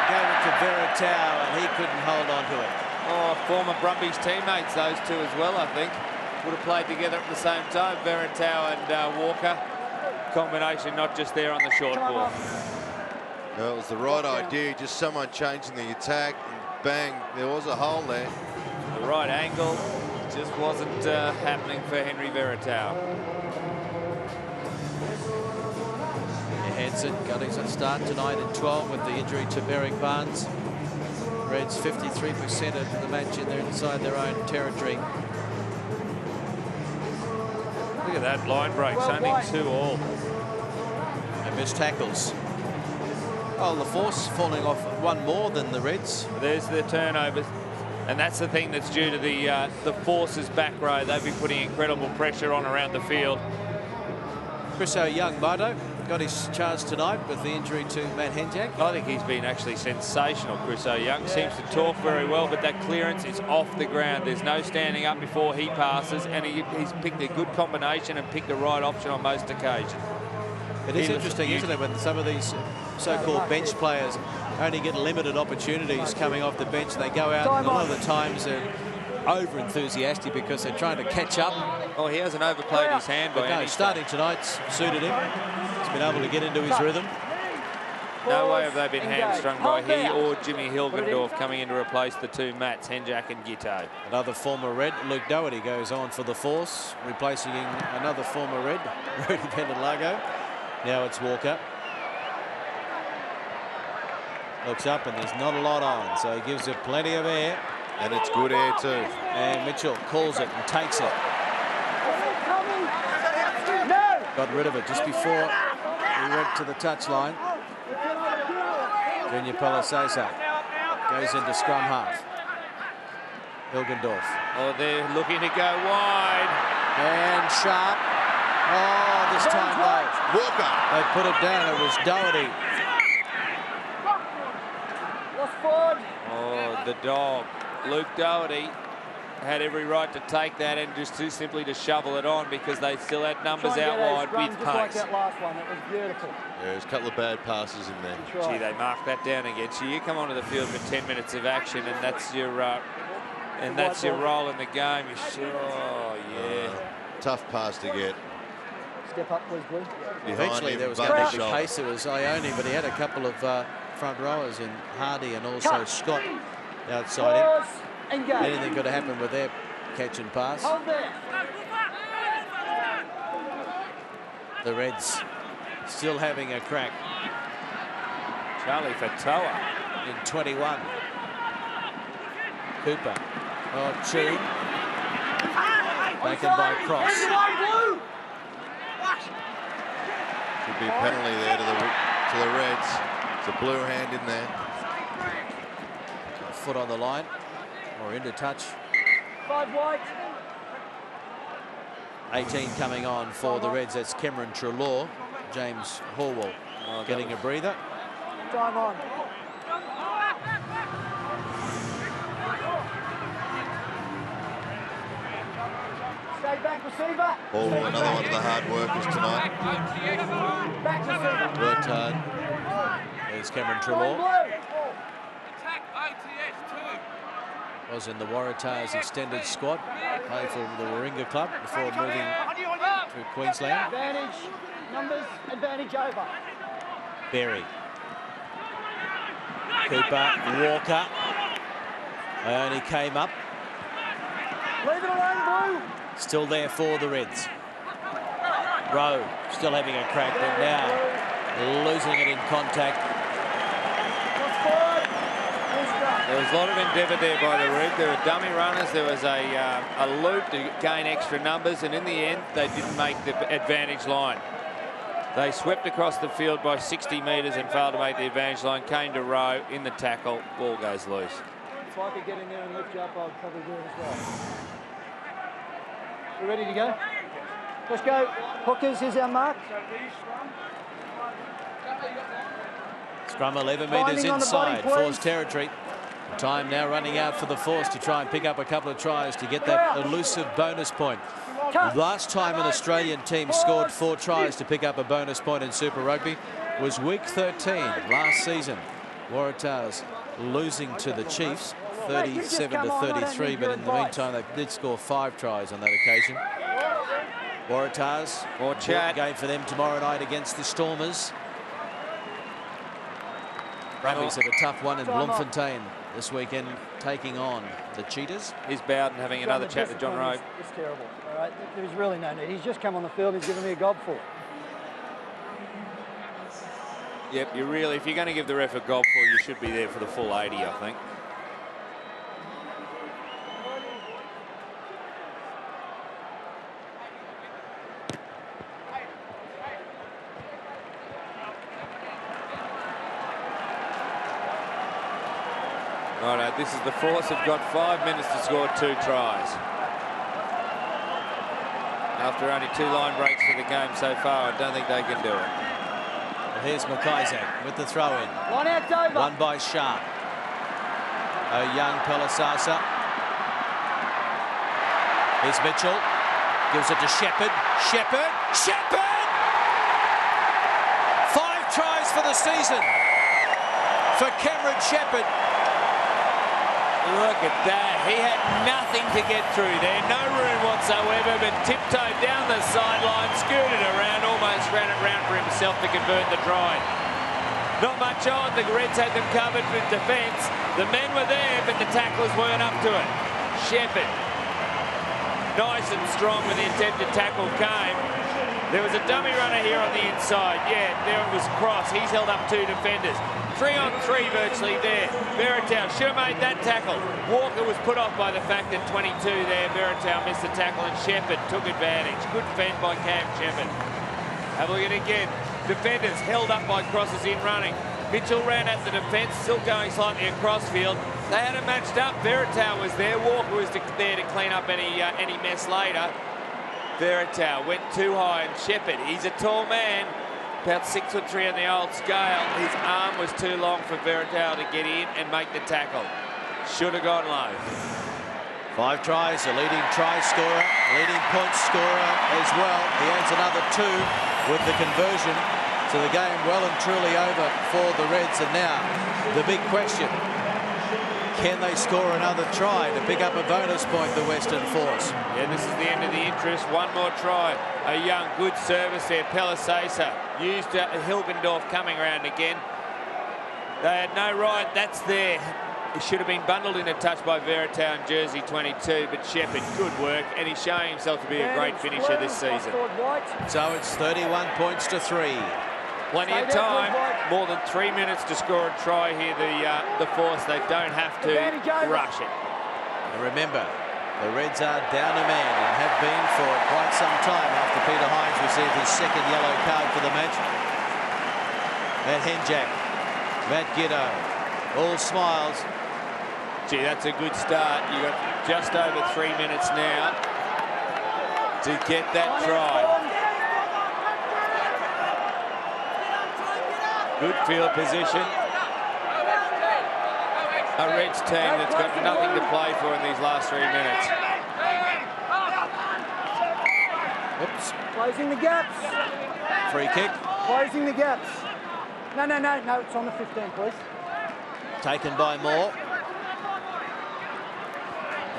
gave it to Veritao, and he couldn't hold on to it. Oh, former Brumbies teammates, those two as well, I think. Would have played together at the same time, Veritao and Walker. Combination not just there on the short ball. Well, it was the right idea, just someone changing the attack, and bang, there was a hole there. The right angle just wasn't happening for Henry Veritao. Hansen got his start tonight in 12 with the injury to Berwick Barnes. Reds 53% of the match in there inside their own territory. Look at that line breaks, only 2 all. They missed tackles. Oh, the Force falling off one more than the Reds. There's the turnovers, and that's the thing that's due to the Force's back row. They've been putting incredible pressure on around the field. Chris O'Young, Bardo, got his chance tonight with the injury to Matt Henjak. I think he's been actually sensational, Chris O'Young. Seems to talk very well, but that clearance is off the ground. There's no standing up before he passes, and he's picked a good combination and picked the right option on most occasions. It is interesting, isn't it, when some of these so-called bench players only get limited opportunities coming off the bench. They go out, and a lot of the times they're over-enthusiastic because they're trying to catch up. Oh, he hasn't overplayed his hand by any starting tonight's suited him. He's been able to get into his rhythm. No way have they been hamstrung by he or Jimmy Hilgendorf coming in to replace the two Matts, Henjak and Giteau. Another former Red, Luke Doherty, goes on for the Force, replacing another former Red, Rudy Penderlago. Now it's Walker. Looks up and there's not a lot on, so he gives it plenty of air. And it's good air too. And Mitchell calls it and takes it. Got rid of it just before he went to the touchline. Junior Pelisasa goes into scrum half. Hilgendorf. Oh, they're looking to go wide. And Sharpe. Oh, this time though. Walker. They put it down. It was Doherty. Oh, the dog. Luke Doherty had every right to take that and just simply to shovel it on because they still had numbers out wide with pace. Like that last one, it was beautiful. Yeah, there's a couple of bad passes in there. Right. Gee, they marked that down against you. You come onto the field for 10 minutes of action, and that's your role in the game. Oh, yeah. Tough pass to get. Step up, please, Blue. Eventually there was going to be pace. It was Ione, but he had a couple of front rowers in Hardy and also Scott outside him. Anything could have happened with their catch and pass. The Reds still having a crack. Charlie Fatoa. In 21. Cooper. Oh, two. Taken by Cross. Should be a penalty there to the Reds. It's a blue hand in there. Foot on the line. Or into touch. 5 white. 18 coming on for the Reds. That's Cameron Treloar. James Horwell getting a breather. Time on. Stay back, receiver. Horwell, another one of the hard workers tonight. Back, receiver. Worked hard. There's Cameron Treloar. Was in the Waratahs extended squad. Played for the Warringah club before moving to Queensland. Advantage. Numbers. Advantage over. Berry. Cooper. Walker. And he came up. Leave it alone, Blue. Still there for the Reds. Rowe still having a crack, but now losing it in contact. There was a lot of endeavour there by the Reds. There were dummy runners. There was a loop to gain extra numbers, and in the end, they didn't make the advantage line. They swept across the field by 60 metres and failed to make the advantage line. Came to Rowe in the tackle. Ball goes loose. If I could get in there and lift you up, I'd probably do it as well. You ready to go? Let's go. Hookers, here's our mark. Scrum 11 metres inside, Force territory. Time now running out for the Force to try and pick up a couple of tries to get that elusive bonus point. Last time an Australian team scored 4 tries to pick up a bonus point in Super Rugby was week 13 last season. Waratahs losing to the Chiefs 37 to 33, but in the meantime they did score 5 tries on that occasion. Waratahs, more chat game for them tomorrow night against the Stormers. Rugby's had a tough one in Bloemfontein this weekend, taking on the Cheetahs. He's Bowden having another chat with John Rowe. It's terrible. All right, there's really no need. He's just come on the field. He's given me a gobful. Yep, you really, if you're going to give the ref a gobful, you should be there for the full 80, I think. Righto, this is the Force have got 5 minutes to score 2 tries. After only 2 line breaks for the game so far, I don't think they can do it. Well, here's McIsaac with the throw-in. Line out's over. Won by Sharpe. A young Pelisasa. Here's Mitchell. Gives it to Shepherd. Shepherd! 5 tries for the season for Cameron Shepherd. Look at that. He had nothing to get through there. No room whatsoever, but tiptoed down the sideline, scooted around, almost ran it round for himself to convert the try. Not much on. The Reds had them covered with defence. The men were there, but the tacklers weren't up to it. Shepherd, nice and strong when the attempted tackle came. There was a dummy runner here on the inside. Yeah, there it was Cross. He's held up 2 defenders. 3 on 3 virtually there. Veritao should have made that tackle. Walker was put off by the fact that 22 there. Veritao missed the tackle and Shepherd took advantage. Good fend by Cam Shepherd. Have a look at it again. Defenders held up by Crosses in running. Mitchell ran at the defence, still going slightly across field. They had it matched up. Veritao was there. Walker was there to clean up any mess later. Veritao went too high and Shepherd, he's a tall man. About 6'3" on the old scale. His arm was too long for Veritao to get in and make the tackle. Should have gone low. 5 tries, a leading try scorer, leading point scorer as well. He adds another 2 with the conversion. So the game well and truly over for the Reds. And now the big question, can they score another try to pick up a bonus point, the Western Force? Yeah, this is the end of the interest. One more try. A young, good service there. Pelisasa used Hilgendorf coming around again. They had no right. That's there. It should have been bundled in a touch by Veritao in jersey 22, but Shepherd, good work, and he's showing himself to be a great finisher this season. So it's 31 points to 3. Plenty of time. More than 3 minutes to score a try here, the Force. They don't have to rush it. And remember, the Reds are down a man and have been for quite some time after Peter Hines received his second yellow card for the match. Matt Henjack, Matt Giddo, all smiles. Gee, that's a good start. You've got just over 3 minutes now to get that try. Good field position. A Reds team that's got nothing to play for in these last 3 minutes. Oops. Closing the gaps. Free kick. Closing the gaps. No, it's on the 15, please. Taken by Moore.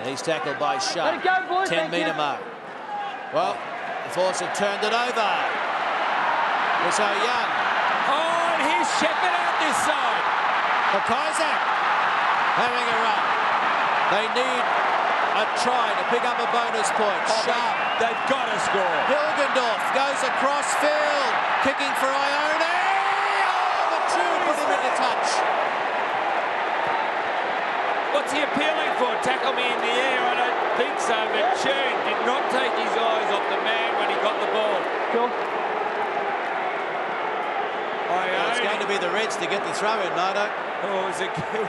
And he's tackled by Sharpe. 10-metre mark. Well, the Force have turned it over. It's Young. Oh, and here's Shepherd out this side. For Isaac having a run. They need a try to pick up a bonus point. Sharpe. They've got to score. Hilgendorf goes across field. Kicking for Ione. Oh, the two put him into touch. What's he appealing for? Tackle me in the air? I don't think so, but Churn did not take his eyes off the man when he got the ball. Cool. Well, it's going to be the Reds to get the throw in, Mardo. Oh, it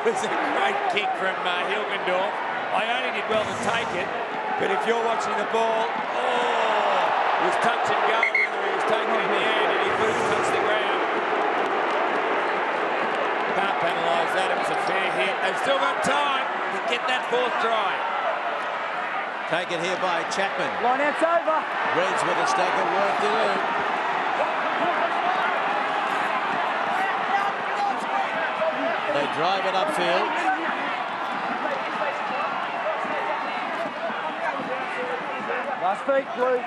was a great kick from Hilgendorf. Ione did well to take it, but if you're watching the ball, it was touch and go whether he was taking it in the air, did he first touch the ground? Can't penalise that, it was a fair hit. They've still got time to get that fourth try. Taken here by Chapman. Line out's over. Reds with a stack of work to do. They drive it upfield. Last feet, Blue.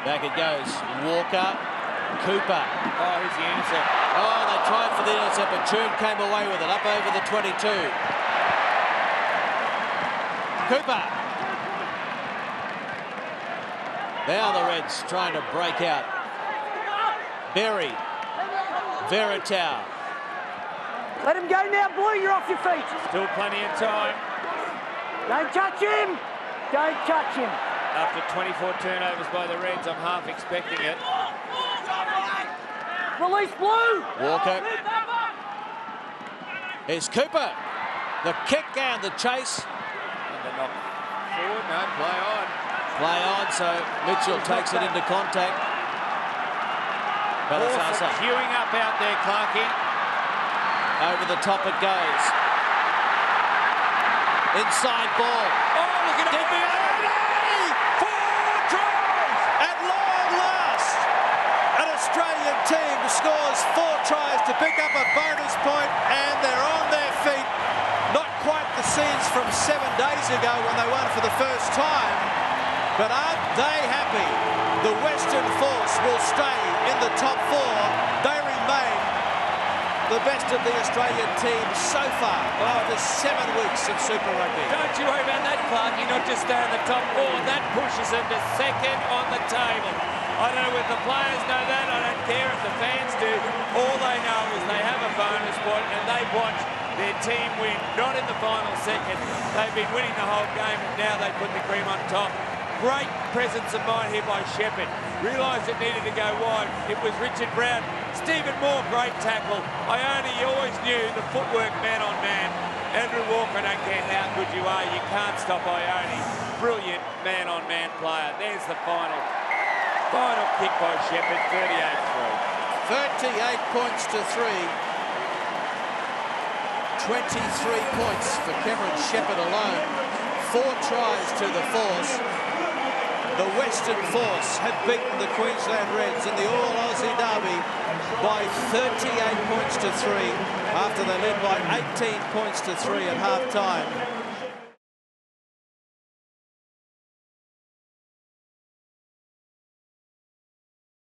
Back it goes. Walker. Cooper. Oh, here's the intercept. Oh, they tried for the intercept, but Churn came away with it. Up over the 22. Cooper. Now the Reds trying to break out. Berry. Veritao. Let him go now, Blue. You're off your feet. Still plenty of time. Don't touch him. Don't touch him. After 24 turnovers by the Reds, I'm half expecting it. Release Blue. Walker. Here's Cooper. The kick and the chase. And the knock forward. No, play on. Play on, so Mitchell takes it into contact. Belasasa. Queuing up out there, Clarkie. Over the top it goes. Inside ball. Oh, look at it. 4 tries! At long last, an Australian team scores 4 tries to pick up a bonus point, and they're on their feet. Not quite the scenes from 7 days ago when they won for the first time, but aren't they happy? The Western Force will stay in the top 4. They remain the best of the Australian team so far after 7 weeks of Super Rugby. Don't you worry about that, Clarkie. Not just stay in the top 4. That pushes them to second on the table. I don't know if the players know that. I don't care if the fans do. All they know is they have a bonus point and they watch their team win. Not in the final second. They've been winning the whole game and now they put the cream on top. Great presence of mind here by Shepherd. Realised it needed to go wide. It was Richard Brown. Stephen Moore, great tackle. Ione, you always knew the footwork man on man. Andrew Walker, I don't care how good you are, you can't stop Ione. Brilliant man on man player. There's the final kick by Shepherd, 38-3. 38 points to 3. 23 points for Cameron Shepherd alone. 4 tries to the Force. The Western Force have beaten the Queensland Reds in the All-Aussie Derby by 38 points to 3 after they led by 18 points to 3 at half-time.